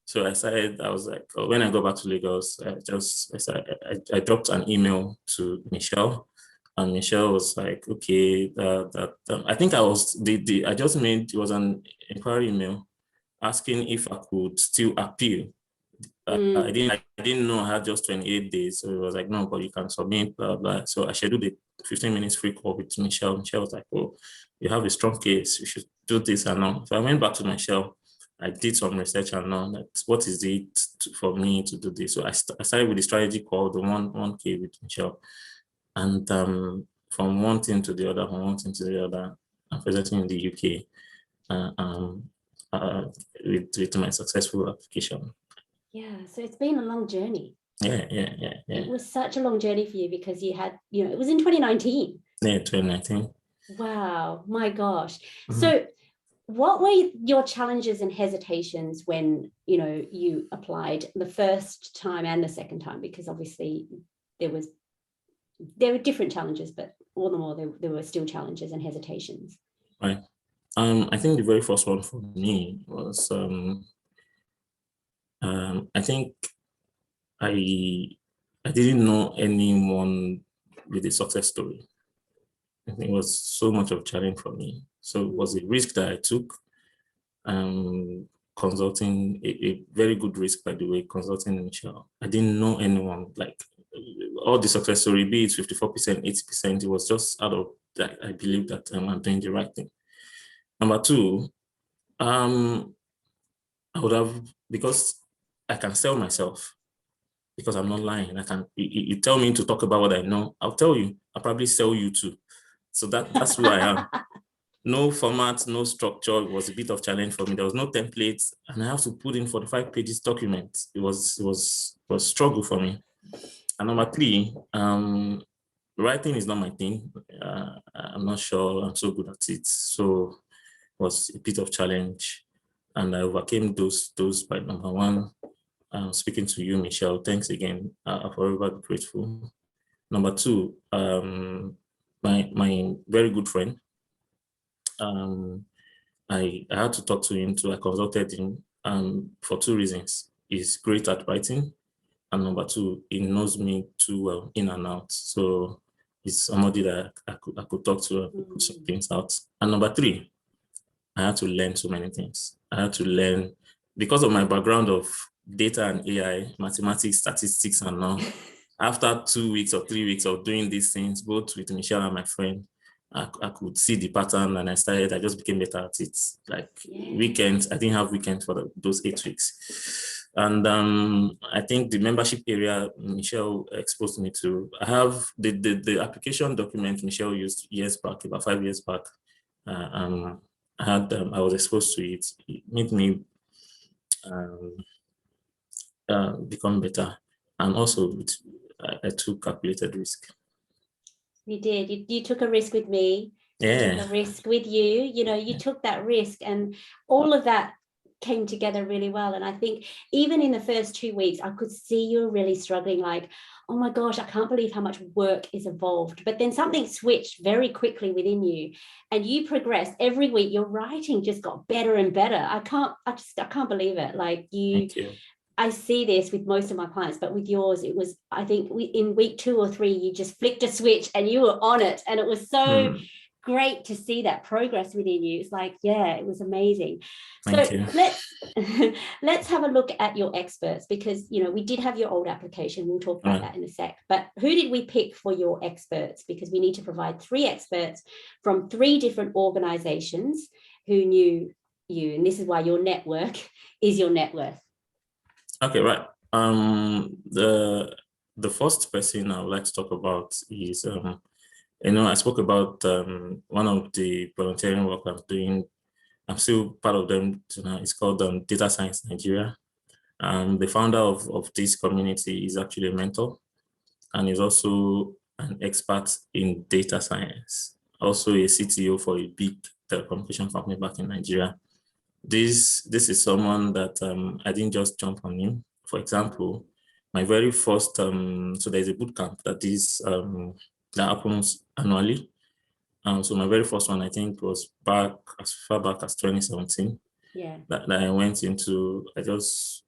So I was like, oh, when I go back to Lagos, I dropped an email to Michelle, and Michelle was like, okay, I think I just made, it was an inquiry email asking if I could still appeal. I didn't know I had just 28 days. So it was like, no, but you can submit, blah, blah. So I scheduled a 15 minutes free call with Michelle. Michelle was like, oh, you have a strong case. You should do this and all. So I went back to Michelle. I did some research and all that. What is it for me to do this? So I started with the strategy called the 1K with Michelle. And from one thing to the other, I'm presenting in the UK with my successful application. Yeah, so it's been a long journey. Yeah. It was such a long journey for you because you had, it was in 2019. Yeah, 2019. Wow, my gosh. Mm-hmm. So what were your challenges and hesitations when, you applied the first time and the second time? Because obviously there were different challenges, but all the more there were still challenges and hesitations. Right. I think the very first one for me was, I think I didn't know anyone with a success story. I think it was so much of a challenge for me. So it was a risk that I took. Consulting, a very good risk, by the way, consulting Michelle. I didn't know anyone, like all the success story, be it 54%, 80%, it was just out of that. I believe that I'm doing the right thing. Number two, I would have, because I can sell myself, because I'm not lying. I can, you tell me to talk about what I know, I'll tell you. I'll probably sell you too. So that's who I am. No format, no structure. It was a bit of challenge for me. There was no templates, and I have to put in 45 pages document. It was a struggle for me. And number three, writing is not my thing. I'm not sure I'm so good at it. So it was a bit of challenge, and I overcame those by number one. Speaking to you, Michelle, thanks again. I'm forever grateful. Number two, my very good friend. I had to talk to him too. I consulted him for two reasons. He's great at writing, and number two, he knows me too well in and out. So he's somebody that I could talk to and put some things out. And number three, I had to learn so many things. I had to learn, because of my background of data and AI, mathematics, statistics, and all. After 2 weeks or 3 weeks of doing these things, both with Michelle and my friend, I could see the pattern, and I just became better at it. Like weekends, I didn't have weekends for those 8 weeks. And I think the membership area Michelle exposed me to, I have the application document Michelle used years back, about 5 years back. I was exposed to it. It made me become better. And also I took calculated risk. You did. You took a risk with me. Yeah. You took a risk with you. You took that risk, and all of that came together really well. And I think even in the first 2 weeks, I could see you were really struggling, like, oh my gosh, I can't believe how much work is involved. But then something switched very quickly within you, and you progressed every week. Your writing just got better and better. I can't believe it. Like Thank you. I see this with most of my clients, but with yours, it was, I think in week 2 or 3, you just flicked a switch and you were on it. And it was so great to see that progress within you. It's like, yeah, it was amazing. Thank you. Let's have a look at your experts, because, we did have your old application. We'll talk about that in a sec. But who did we pick for your experts? Because we need to provide 3 experts from 3 different organizations who knew you. And this is why your network is your net worth. Okay, right. the first person I would like to talk about is, I spoke about one of the volunteering work I'm doing. I'm still part of them. It's called Data Science Nigeria. The founder of this community is actually a mentor, and is also an expert in data science, also a CTO for a big telecommunication company back in Nigeria. This is someone that I didn't just jump on him. For example, my very first, so there's a boot camp that happens annually. So my very first one, I think, was as far back as 2017. Yeah. That I went into. I was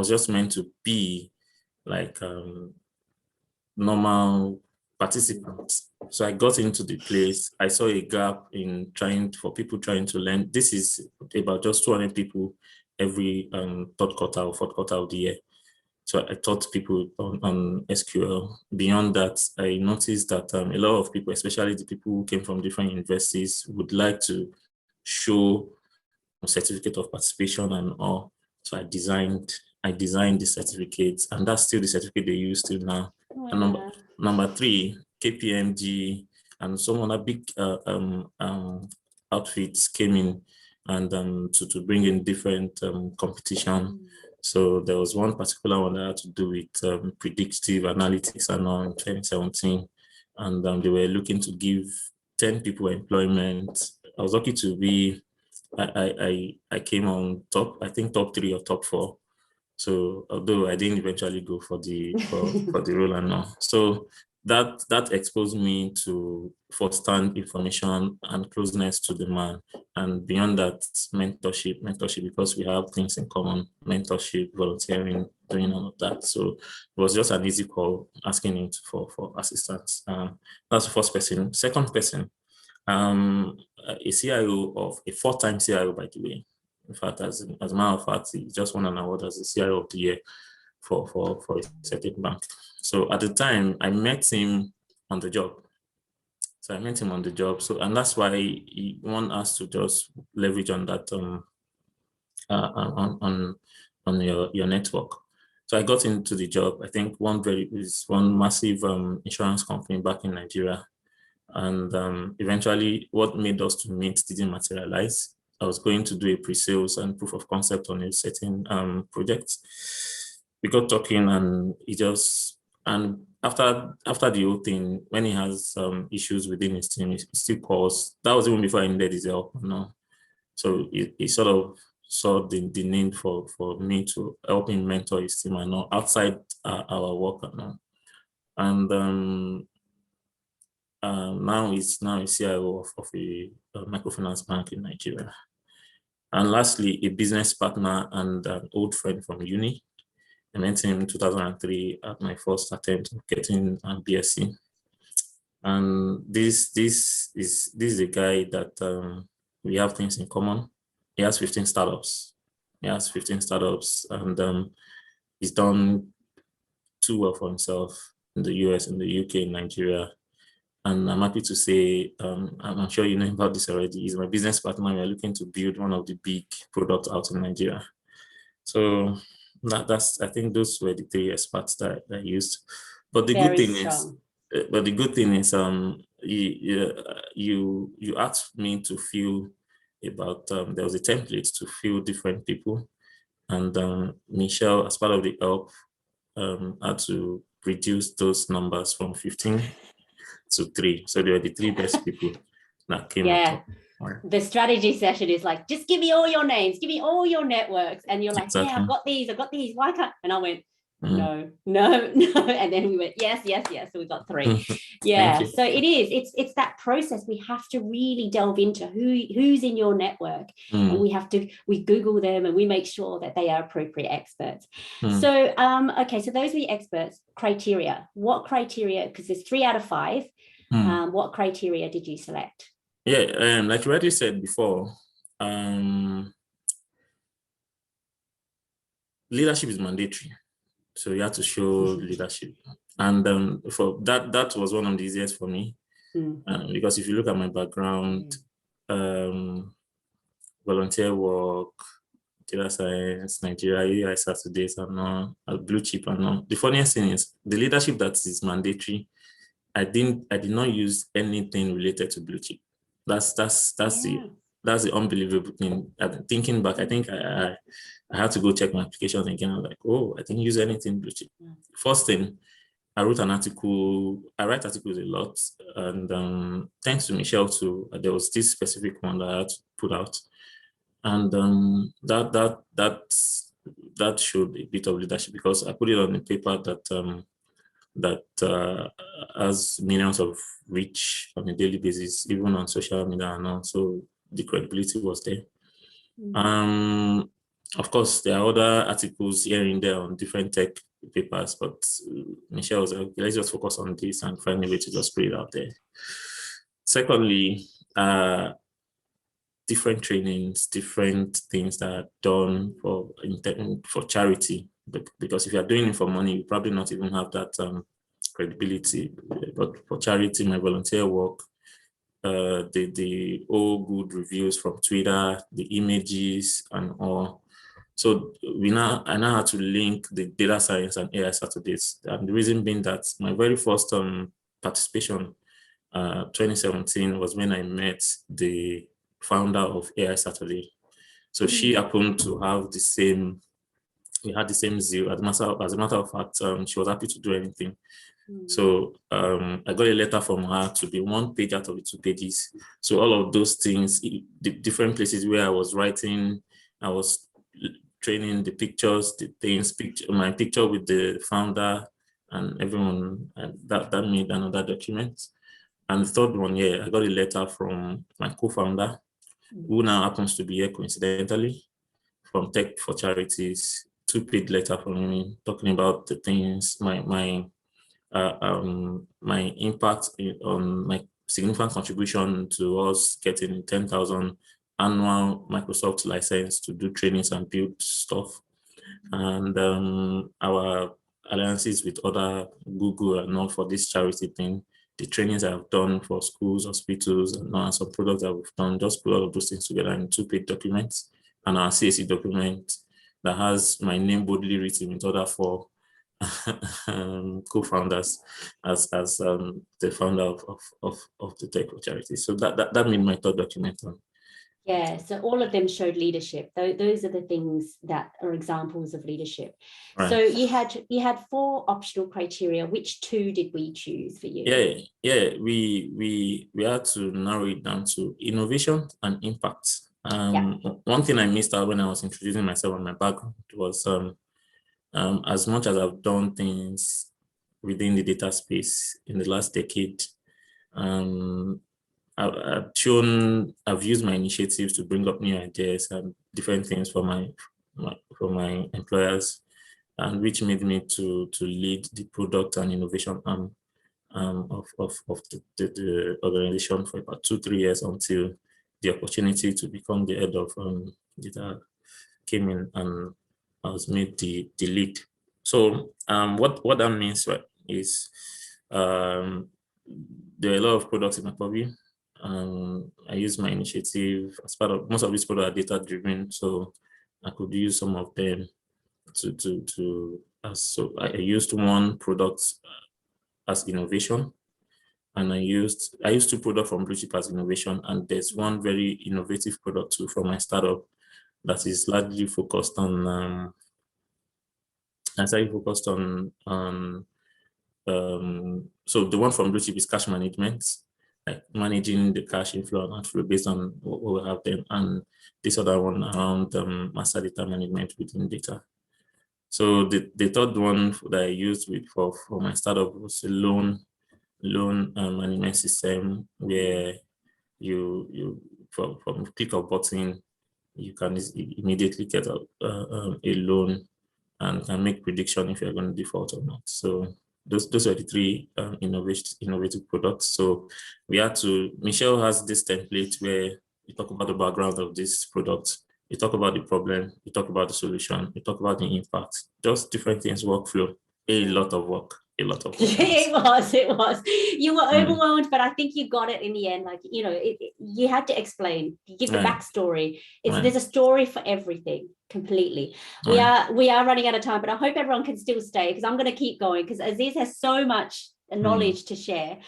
just meant to be like normal participants. So I got into the place. I saw a gap in for people trying to learn. This is about just 200 people every third quarter or fourth quarter of the year. So I taught people on SQL. Beyond that, I noticed that a lot of people, especially the people who came from different universities, would like to show a certificate of participation and all. So I designed the certificates, and that's still the certificate they use till now. Wow. And number 3, KPMG and some other big outfits came in and to bring in different competition. So there was one particular one that had to do with predictive analytics and all in 2017, and they were looking to give 10 people employment. I was lucky to be. I came on top. I think top 3 or top 4. So although I didn't eventually go for the role and all. So that exposed me to first-hand information and closeness to the man. And beyond that, mentorship, because we have things in common, mentorship, volunteering, doing all of that. So it was just an easy call asking him for assistance. That's the first person. Second person, a CIO of a 4-time CIO, by the way. In fact, as a matter of fact, he just won an award as the CIO of the year for a certain bank. So at the time, I met him on the job. So, and that's why he want us to just leverage on that on your network. So I got into the job. I think one massive insurance company back in Nigeria. And eventually, what made us to meet didn't materialize. I was going to do a pre-sales and proof of concept on a certain project. We got talking, and after the whole thing, when he has issues within his team, he still calls. That was even before I needed his help. So he sort of saw the need for me to help him mentor his team and all outside our work and all. And now he's a CIO of a microfinance bank in Nigeria. And lastly, a business partner and an old friend from uni. I met him in 2003 at my first attempt at getting a BSc. And this is a guy that we have things in common. He has 15 startups. And he's done too well for himself in the US, in the UK, in Nigeria. And I'm happy to say, I'm sure you know about this already. He's my business partner. We're looking to build one of the big products out in Nigeria. So I think those were the 3 experts that I used. But the good thing is, you asked me to fill about. There was a template to fill different people, and Michelle, as part of the help, had to reduce those numbers from 15 to 3. So they were the 3 best people that came up. The strategy session is like, just give me all your names, give me all your networks. And you're like, exactly. Yeah, I've got these. Why can't? And I went, no. And then we went, yes. So we got 3. Yeah. So it's that process. We have to really delve into who's in your network, and we Google them and we make sure that they are appropriate experts. So, okay. So those are the experts. Criteria. What criteria? Because there's 3 out of 5. What criteria did you select? Yeah, like you already said before, leadership is mandatory. So you have to show leadership. And for that was one of the easiest for me. Because if you look at my background, volunteer work, data science, Nigeria, AI Saturdays, and all, blue chip and all. The funniest thing is the leadership that is mandatory. I did not use anything related to blue chip. That's the unbelievable thing. Thinking back, I think I had to go check my applications again. I was like, oh, I didn't use anything blue chip. First thing, I wrote an article. I write articles a lot, and thanks to Michelle too, there was this specific one that I had to put out, and that showed a bit of leadership because I put it on a paper that has millions of reach on a daily basis, even on social media and all. So the credibility was there. Of course, there are other articles here and there on different tech papers, but Michelle was like, okay, let's just focus on this and find a way to just put it out there. Secondly, different trainings, different things that are done for charity. Because if you're doing it for money, you probably not even have that credibility. But for charity, my volunteer work, the all good reviews from Twitter, the images and all. So I now had to link the data science and AI Saturdays. And the reason being that my very first participation, 2017, was when I met the founder of AI Saturday. So she happened to have we had the same zeal. As a matter of fact, she was happy to do anything. So I got a letter from her to be one page out of the 2 pages. So all of those things, the different places where I was writing, I was training, the pictures, the things, my picture with the founder and everyone, and that made another document. And the third one, I got a letter from my co-founder, who now happens to be here coincidentally, from Tech for Charities, 2-page letter from me talking about the things, my impact on my significant contribution to us getting 10,000 annual Microsoft license to do trainings and build stuff, and our alliances with other Google and all for this charity thing, the trainings I've done for schools, hospitals, and some products that we've done. Just put all of those things together in 2-page documents, and our CSE document that has my name boldly written with other 4 co-founders as the founder of the Tech for Charity. So that made my third document. Yeah, so all of them showed leadership. Those are the things that are examples of leadership. Right. So you had 4 optional criteria. Which 2 did we choose for you? We had to narrow it down to innovation and impact. One thing I missed out when I was introducing myself and my background was as much as I've done things within the data space in the last decade, I've used my initiatives to bring up new ideas and different things for my employers, and which made me to lead the product and innovation arm of the organization for about 2-3 years until the opportunity to become the head of data came in, and I was made the lead. So what that means, right, is there are a lot of products in my purview. I use my initiative as part of most of these products are data driven, so I could use some of them so I used one product as innovation, and I used 2 products from Blue Chip as innovation, and there's one very innovative product too from my startup that is largely focused on so the one from Blue Chip is cash management, like managing the cash inflow and outflow based on what we have then, and this other one around master data management within data. So the third one that I used for my startup was a loan management system, where you from click of button you can immediately get a loan and can make prediction if you're going to default or not. So those are the 3 innovative products. So Michelle has this template where you talk about the background of this product, you talk about the problem, you talk about the solution, you talk about the impact, just different things, workflow, a lot of work. a lot of It was. You were overwhelmed, but I think you got it in the end. Like, you know, you had to explain, you give the backstory. There's a story for everything, completely. We are running out of time, but I hope everyone can still stay, because I'm going to keep going, because Azeez has so much knowledge to share.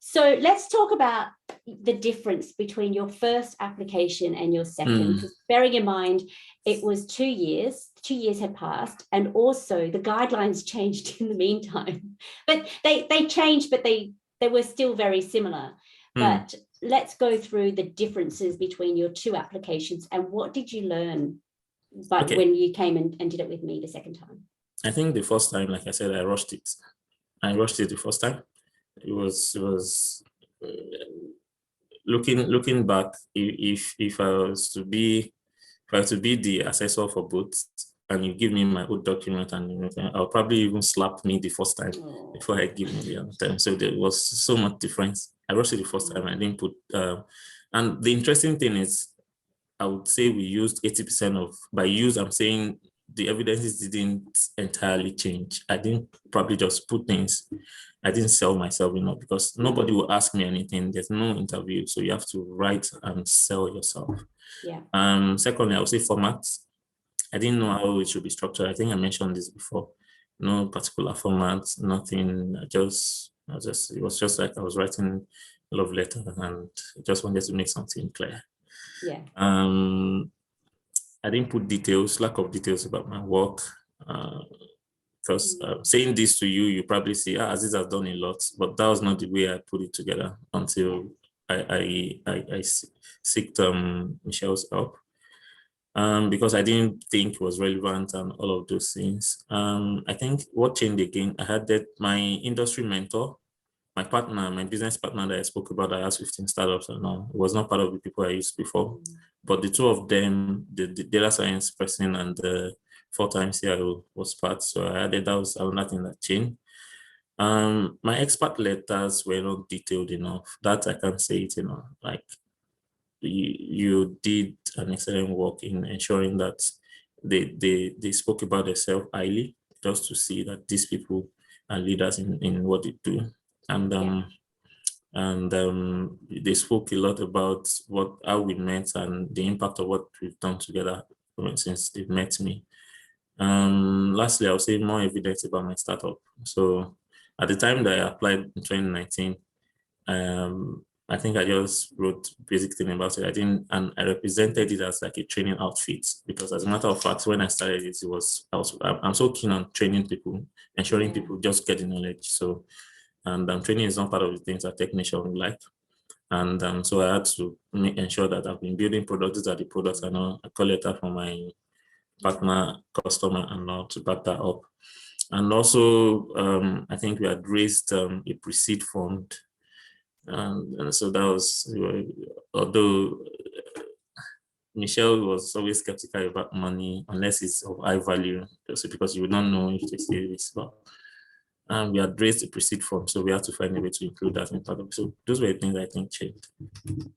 So let's talk about the difference between your first application and your second, because bearing in mind, it was 2 years. 2 years had passed, and also the guidelines changed in the meantime. But they changed, but they were still very similar. But let's go through the differences between your two applications, and what did you learn when you came and did it with me the second time? I think the first time, like I said, I rushed it. I rushed it the first time. It was looking back, if I was to be the assessor for both, and you give me my old document, and I'll probably even slap me the first time before I give me the other time. So there was so much difference. I rushed it the first time. I didn't put and the interesting thing is, I would say we used 80% of, by use, I'm saying the evidences didn't entirely change. I didn't probably just put things. I didn't sell myself enough, because nobody will ask me anything. There's no interview, so you have to write and sell yourself. Secondly, I would say formats. I didn't know how it should be structured. I think I mentioned this before. No particular format, nothing. It was just like I was writing a love letter, and just wanted to make something clear. I didn't put lack of details about my work. Because saying this to you, you probably say, Azeez has done a lot, but that was not the way I put it together until I sought Michelle's help, because I didn't think it was relevant and all of those things. I think what changed again, I had that my industry mentor, my partner, my business partner that I spoke about, I has 15 startups and all. It was not part of the people I used before, but the two of them, the data science person and the full-time CIO was part. So I added, that was another thing that changed. My expert letters were not detailed enough. That I can say it, like you did an excellent work in ensuring that they spoke about themselves highly, just to see that these people are leaders in what they do. And they spoke a lot about how we met and the impact of what we've done together since they've met me. Lastly, I'll say more evidence about my startup. So at the time that I applied in 2019, I think I just wrote basic thing about it. And I represented it as like a training outfit, because as a matter of fact, when I started it, I'm so keen on training people, ensuring people just get the knowledge. So, and training is not part of the things that technicians would like. And so I had to ensure that I've been building products that the products are not a call letter for my partner, customer, and now to back that up. And also, I think we had raised a pre-seed fund. And so that was, although Michelle was always skeptical about money, unless it's of high value, also because you would not know if they say this, but we had raised the pre-seed fund, so we had to find a way to include that in part of it. So those were the things I think changed.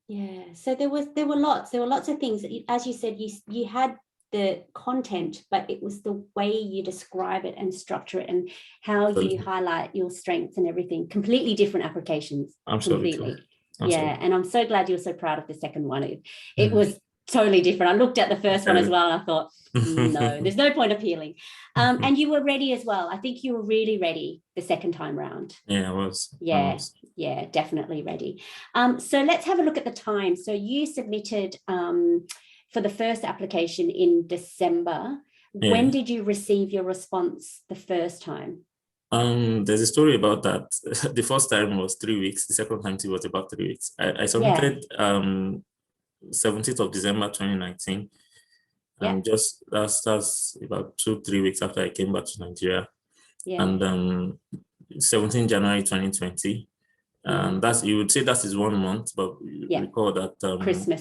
Yeah, so there were lots of things that as you said, you had the content, but it was the way you describe it and structure it and how you highlight your strengths and everything. Completely different applications. Absolutely. Completely. Yeah, and I'm so glad you're so proud of the second one. It was totally different. I looked at the first one as well, and I thought, no, there's no point appealing. And you were ready as well. I think you were really ready the second time round. Yeah, I was. Yeah, definitely ready. So let's have a look at the time. So you submitted for the first application in December. Yeah. When did you receive your response the first time? There's a story about that. The first time was 3 weeks. The second time it was about 3 weeks. I submitted 17th of December 2019. And just that's about 2-3 weeks after I came back to Nigeria. Yeah. And 17 January 2020. That's, you would say that is 1 month, but recall that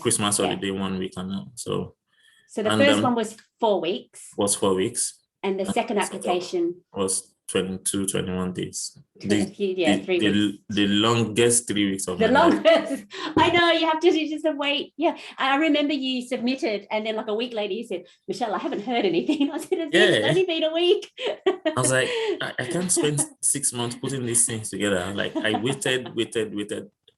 Christmas holiday 1 week and all. So the first one was 4 weeks. Was 4 weeks. And the second application was 22, 21 days. Yeah, 3 weeks. The longest 3 weeks of the my life. longest. I know, you have to just wait. Yeah, I remember you submitted, and then like a week later you said, Michelle, I haven't heard anything. I said, it's only been a week. I was like, I can't spend 6 months putting these things together. Like I waited.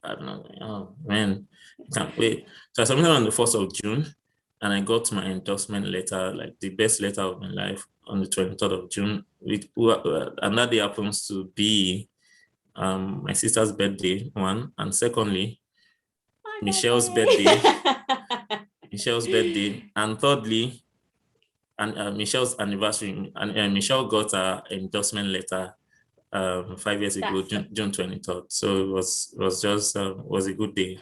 I don't know. Oh man, can't wait. So I submitted on the 1st of June, and I got my endorsement letter, like the best letter of my life, on the 23rd of June. And that day happens to be my sister's birthday, one, and secondly, Michelle's birthday, and thirdly, and Michelle's anniversary. And Michelle got her endorsement letter 5 years ago, June 23rd. So it was just was a good day.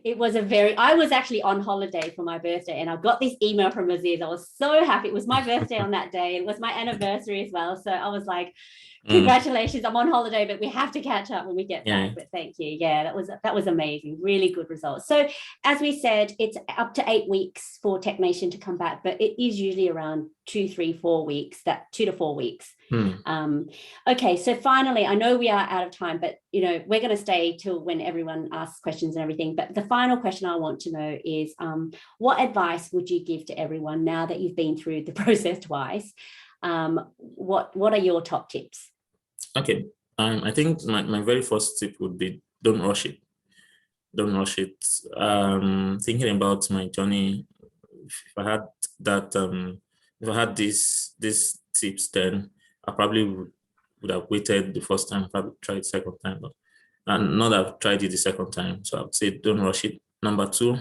It was I was actually on holiday for my birthday, and I got this email from Azeez. I was so happy. It was my birthday on that day. It was my anniversary as well. So I was like, congratulations, I'm on holiday, but we have to catch up when we get back. But thank you. Yeah, that was amazing. Really good results. So as we said, it's up to 8 weeks for technician to come back, but it is usually around 2, 3, 4 weeks, 2 to 4 weeks. Okay, so finally, I know we are out of time, but we're going to stay till when everyone asks questions and everything. But the final question I want to know is, what advice would you give to everyone now that you've been through the process twice? What are your top tips? Okay, I think my very first tip would be, don't rush it. Don't rush it. Thinking about my journey, if I had that, if I had these tips, then I probably would have waited the first time, probably tried the second time, and not have tried it the second time. So I would say, don't rush it. Number 2,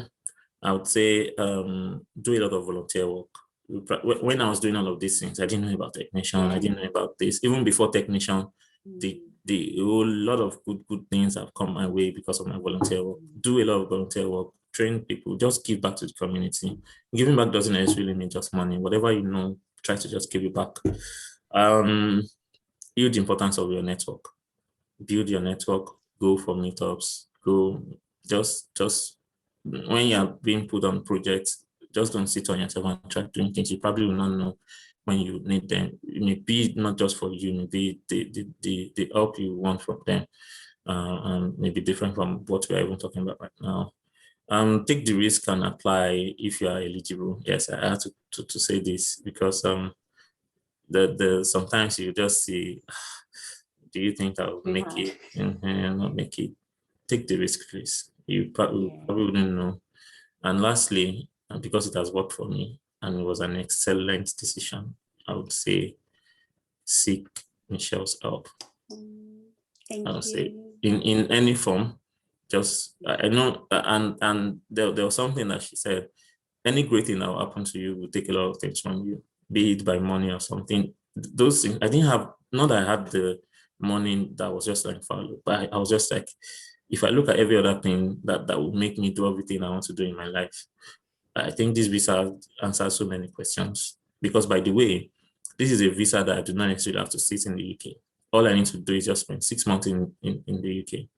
I would say, do a lot of volunteer work. When I was doing all of these things, I didn't know about technician. I didn't know about this. Even before technician, a whole lot of good things have come my way because of my volunteer work. Do a lot of volunteer work, train people, just give back to the community. Giving back doesn't necessarily mean just money. Whatever you know, try to just give it back. Huge importance of your network. Build your network. Go for meetups. Go just when you're being put on projects, just don't sit on yourself and try doing things you probably will not know when you need them. It may be not just for you, maybe the help you want from them, and maybe different from what we're even talking about right now. Take the risk and apply if you are eligible. Yes, I have to say this because sometimes you just see, do you think I'll make it? And not make it. Take the risk, please. You probably wouldn't know. And lastly, because it has worked for me and it was an excellent decision, I would say seek Michelle's help. Thank I would you. say in any form. Just I know, and there was something that she said. Any great thing that will happen to you will take a lot of things from you, be it by money or something. Those things I didn't have. Not that I had the money that was just like follow, but I was just like, if I look at every other thing that would make me do everything I want to do in my life, I think this visa answers so many questions. Because by the way, this is a visa that I do not necessarily have to sit in the UK. All I need to do is just spend 6 months in the UK,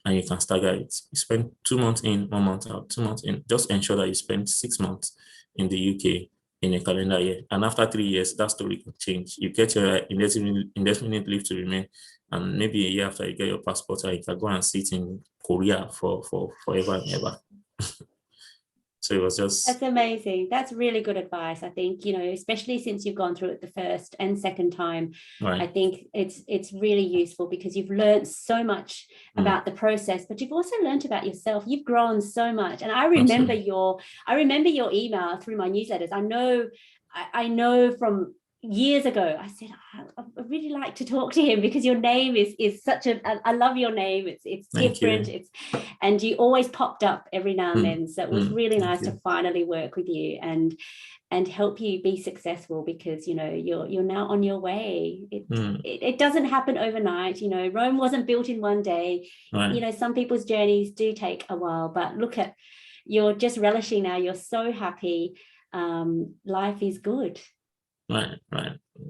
and you can stagger it. You spend 2 months in, 1 month out, 2 months in. Just ensure that you spend 6 months in the UK in a calendar year. And after 3 years, that story can change. You get your indefinite leave to remain, and maybe a year after you get your passport, you can go and sit in Korea for forever and ever. So it was just... That's amazing. That's really good advice. I think, especially since you've gone through it the first and second time, right. I think it's really useful because you've learned so much about the process, but you've also learned about yourself. You've grown so much. And I remember your email through my newsletters. I know from years ago, I said, I'd really like to talk to him because your name is such I love your name. It's different. And you always popped up every now and then. So it was really nice to finally work with you and help you be successful because, you're now on your way. It doesn't happen overnight. Rome wasn't built in one day. Right. Some people's journeys do take a while, but look at, you're just relishing now. You're so happy. Life is good. Right.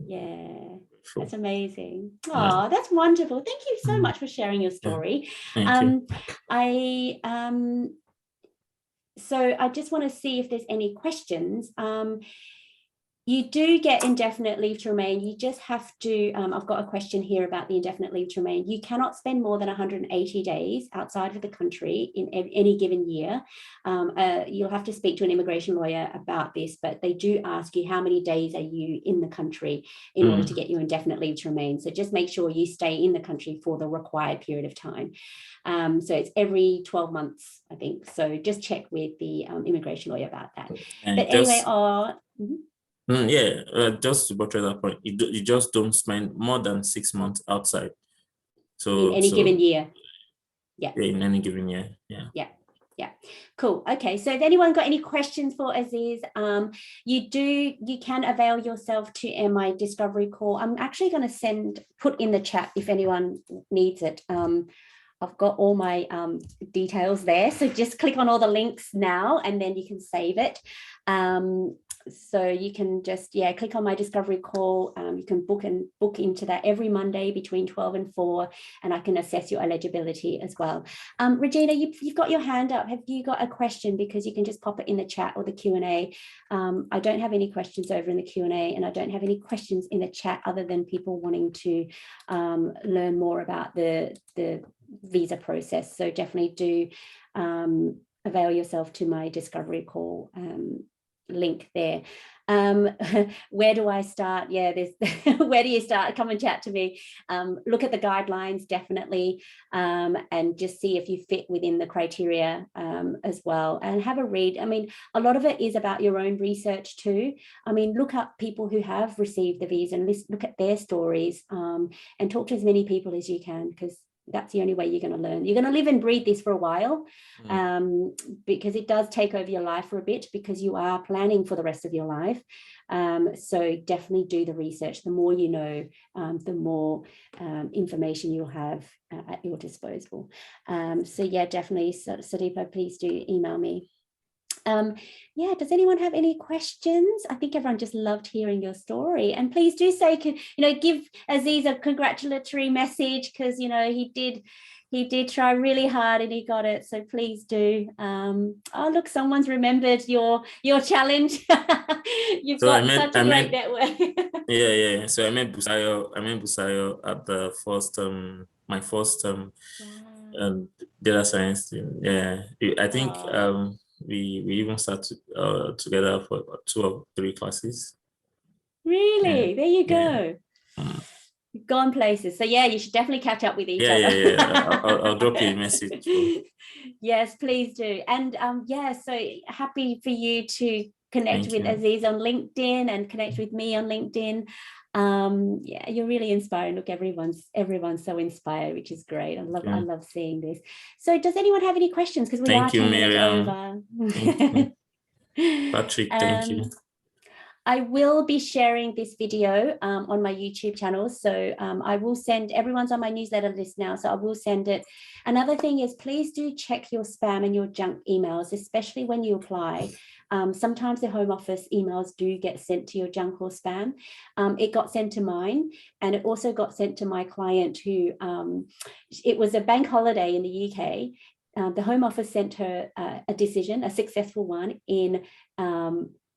Yeah, that's amazing. Oh, that's wonderful. Thank you so much for sharing your story. Thank you. So I just want to see if there's any questions. You do get indefinite leave to remain. You just have to, I've got a question here about the indefinite leave to remain. You cannot spend more than 180 days outside of the country in any given year. You'll have to speak to an immigration lawyer about this, but they do ask you how many days are you in the country in order to get you indefinite leave to remain. So just make sure you stay in the country for the required period of time. So it's every 12 months, I think. So just check with the immigration lawyer about that. And but anyway, just to buttress that point, you just don't spend more than 6 months outside. So in any given year. Yeah, in any given year. Yeah. Cool. Okay. So if anyone got any questions for Azeez, you can avail yourself to my discovery call. I'm actually going to put in the chat if anyone needs it. I've got all my details there. So just click on all the links now and then you can save it. So you can just, click on my discovery call. You can book into that every Monday between 12 and 4, and I can assess your eligibility as well. Regina, you've got your hand up. Have you got a question? Because you can just pop it in the chat or the Q&A. I don't have any questions over in the Q&A, and I don't have any questions in the chat other than people wanting to learn more about the visa process. So definitely do avail yourself to my discovery call link there. Where do I start? There's where do you start? Come and chat to me. Look at the guidelines, definitely, and just see if you fit within the criteria as well, and have a read. I mean, a lot of it is about your own research too. I mean, look up people who have received the visa and look at their stories, and talk to as many people as you can, because that's the only way you're going to learn. You're going to live and breathe this for a while, because it does take over your life for a bit, because you are planning for the rest of your life. So definitely do the research. The more you know, the more information you'll have at your disposal. So yeah, definitely, Sadipa, please do email me. Does anyone have any questions? I think everyone just loved hearing your story, and please do say, give Azeez a congratulatory message, because he did try really hard and he got it. So please do. Oh look, someone's remembered your challenge. You've got such a great network. Yeah. So I met Busari at the first my first data science team. Yeah, I think we even sat together for 2 or 3 classes. Really? There you go. You've gone places. So yeah, you should definitely catch up with each other. Yeah. I'll drop you a message. Yes, please do. And so happy for you to connect with Azeez on LinkedIn and connect with me on LinkedIn. You're really inspiring. Look, everyone's so inspired, which is great. I love seeing this. So does anyone have any questions? Because we are 10 minutes over. Patrick, thank you. I will be sharing this video on my YouTube channel. So I will send, everyone's on my newsletter list now, so I will send it. Another thing is, please do check your spam and your junk emails, especially when you apply. Sometimes the Home Office emails do get sent to your junk or spam. It got sent to mine, and it also got sent to my client who, it was a bank holiday in the UK. The Home Office sent her a decision, a successful one,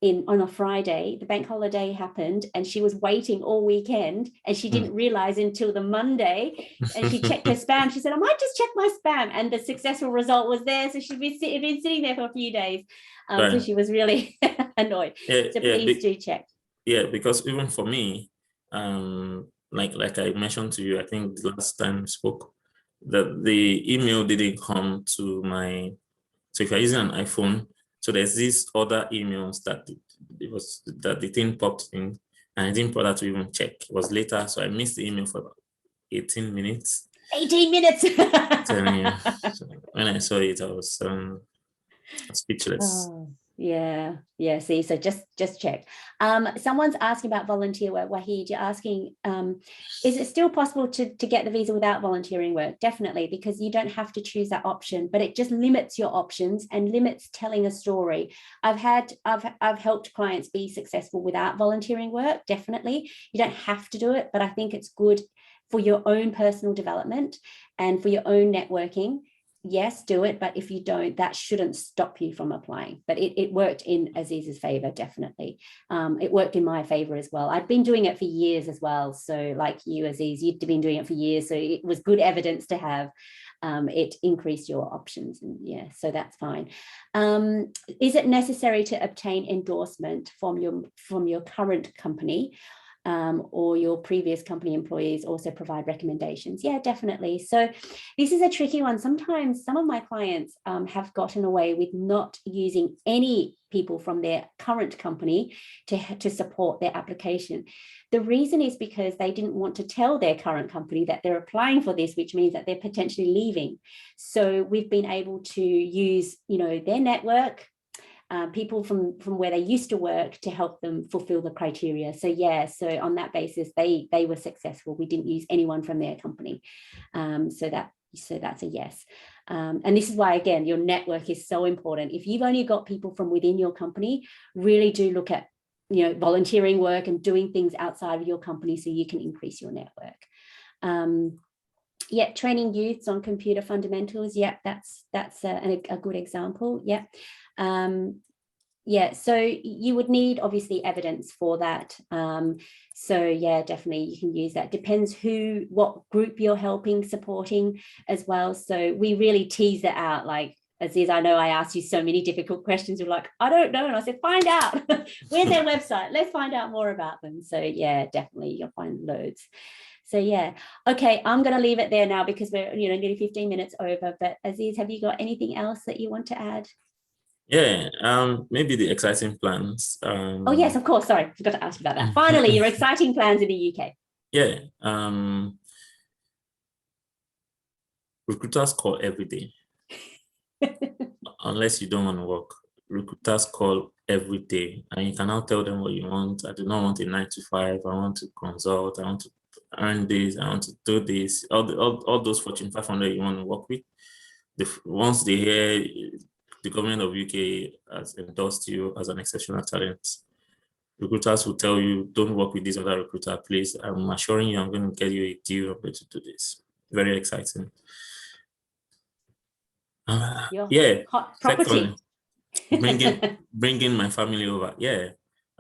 on a Friday. The bank holiday happened and she was waiting all weekend, and she didn't realize until the Monday, and she checked her spam. She said, I might just check my spam, and the successful result was there. So she'd been sitting there for a few days. So she was really annoyed. So please do check. Yeah, because even for me, like I mentioned to you, I think the last time we spoke, that the email didn't come to my, so if you're using an iPhone, so there's these other emails that the thing popped in, and I didn't bother to even check. It was later, so I missed the email for about 18 minutes. 18 minutes. So when I saw it, I was speechless. Yeah. See, so just check. Someone's asking about volunteer work. Wahid, you're asking, is it still possible to get the visa without volunteering work? Definitely, because you don't have to choose that option, but it just limits your options and limits telling a story. I've helped clients be successful without volunteering work. Definitely, you don't have to do it, but I think it's good for your own personal development and for your own networking. yes, do it. But if you don't, that shouldn't stop you from applying. But it worked in Azeez's favor, definitely. It worked in my favor as well. I'd been doing it for years as well. So like you, Azeez, you'd been doing it for years. So it was good evidence to have. It increased your options, and yeah, so that's fine. Is it necessary to obtain endorsement from your current company, or your previous company employees also provide recommendations? Yeah, definitely. So this is a tricky one. Sometimes some of my clients have gotten away with not using any people from their current company to support their application. The reason is because they didn't want to tell their current company that they're applying for this, which means that they're potentially leaving. So we've been able to use, their network, people from where they used to work, to help them fulfill the criteria. So yeah, so on that basis, they were successful. We didn't use anyone from their company. So that's a yes. And this is why, again, your network is so important. If you've only got people from within your company, really do look at, volunteering work and doing things outside of your company so you can increase your network. Yeah, training youths on computer fundamentals. Yeah, that's a good example. Yeah. Yeah, so you would need obviously evidence for that. So yeah, definitely you can use that. Depends what group you're helping, supporting as well. So we really tease it out. Like, Azeez, I know I asked you so many difficult questions. You're like, I don't know. And I said, find out. Where's their website? Let's find out more about them. So yeah, definitely you'll find loads. So yeah, okay, I'm going to leave it there now because we're nearly 15 minutes over. But Azeez, have you got anything else that you want to add? Yeah, maybe the exciting plans. Oh yes, of course. Sorry, forgot to ask you about that. Finally, your exciting plans in the UK. Yeah, recruiters call every day. Unless you don't want to work, recruiters call every day, and you can now tell them what you want. I do not want a 9 to 5. I want to consult. I want to earn this. I want to do this. All those Fortune 500 you want to work with. Once they hear the government of UK has endorsed you as an exceptional talent, recruiters will tell you, don't work with this other recruiter, please. I'm assuring you, I'm going to get you a deal. I'm going to do this. Very exciting. Yeah. Hot property. bringing my family over. Yeah.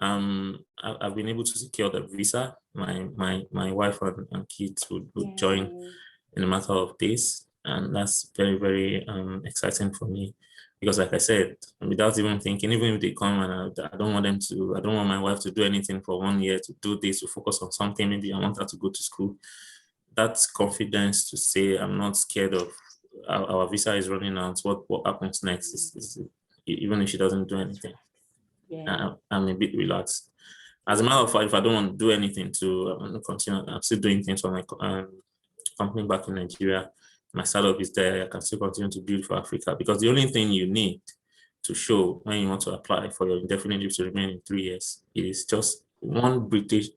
I've been able to secure the visa. My wife and kids would join in a matter of days, and that's very, very exciting for me, because like I said, without even thinking, even if they come and I don't want my wife to do anything for 1 year, to do this, to focus on something. Maybe I want her to go to school. That's confidence to say I'm not scared of our visa is running out. What happens next is even if she doesn't do anything, I'm a bit relaxed. As a matter of fact, if I don't want to do anything to continue, I'm still doing things for my company back in Nigeria. My startup is there. I can still continue to build for Africa, because the only thing you need to show when you want to apply for your indefinite leave to remain in 3 years is just one British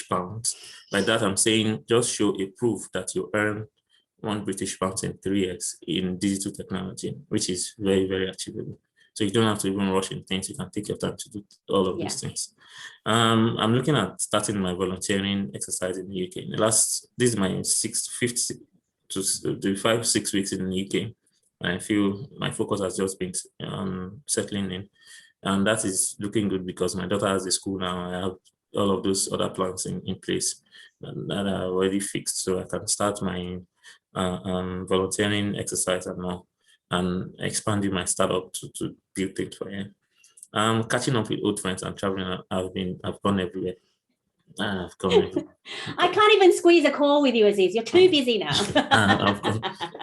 pound. Like that, I'm saying just show a proof that you earn £1 in 3 years in digital technology, which is very, very achievable. So you don't have to even rush in things. You can take your time to do all of these things. I'm looking at starting my volunteering exercise in the UK. This is my 5-6 weeks in the UK. I feel my focus has just been settling in. And that is looking good because my daughter has a school now. I have all of those other plans in place that are already fixed. So I can start my volunteering exercise and more, and expanding my startup to build things for him. Catching up with old friends and traveling. I've gone everywhere. I've gone everywhere. I can't even squeeze a call with you, Azeez. You're too busy now.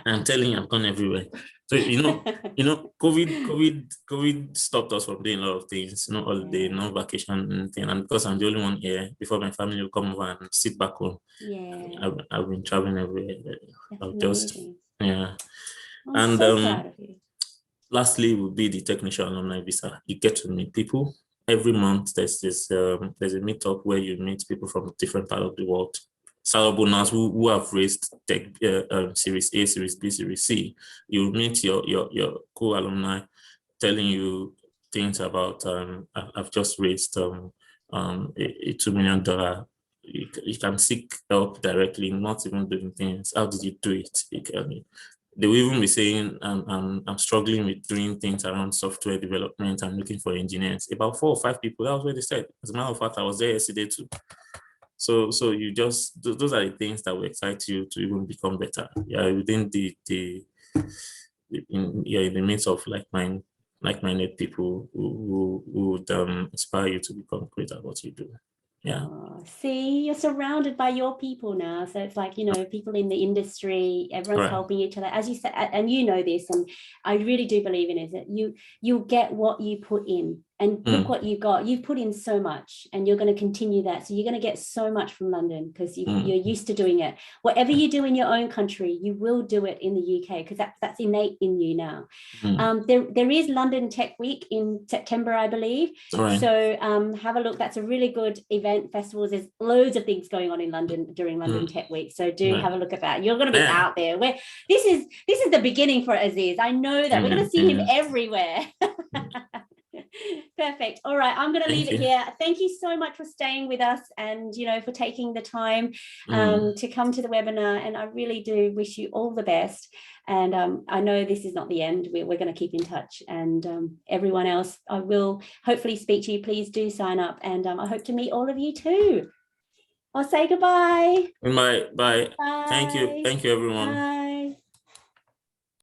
I'm telling you, I've gone everywhere. So COVID stopped us from doing a lot of things. No holiday, no vacation, anything. And because I'm the only one here, before my family will come over and sit back home. Yeah, I've been traveling everywhere. I'm so proud of you. Lastly, would be the technician alumni visa. You get to meet people every month. There's a meetup where you meet people from different parts of the world. Startup owners who have raised tech Series A, Series B, Series C. You meet your co-alumni telling you things about. I've just raised a $2 million you can seek help directly, not even doing things. How did you do it? They will even be saying, I'm struggling with doing things around software development. I'm looking for engineers. About 4 or 5 people, that was what they said. As a matter of fact, I was there yesterday too. So you just, those are the things that will excite you to even become better. Yeah, within in the midst of like-minded people who would inspire you to become great at what you do. Yeah. Oh, see, you're surrounded by your people now. So it's like, people in the industry, everyone's helping each other. As you said, and you know this, and I really do believe in it, is that you'll get what you put in. And look what you got. You've put in so much, and you're going to continue that. So you're going to get so much from London because you're used to doing it. Whatever you do in your own country, you will do it in the UK because that's innate in you now. There is London Tech Week in September, I believe. So have a look. That's a really good event. Festivals. There's loads of things going on in London during London Tech Week. So do have a look at that. You're going to be out there. This is the beginning for Azeez. I know that we're going to see him everywhere. Perfect. All right, I'm going to leave it here. Thank you so much for staying with us and for taking the time to come to the webinar, and I really do wish you all the best. And I know this is not the end. We're going to keep in touch, and everyone else, I will hopefully speak to you. Please do sign up, and I hope to meet all of you too. I'll say goodbye. Bye. Bye. Thank you everyone. Bye.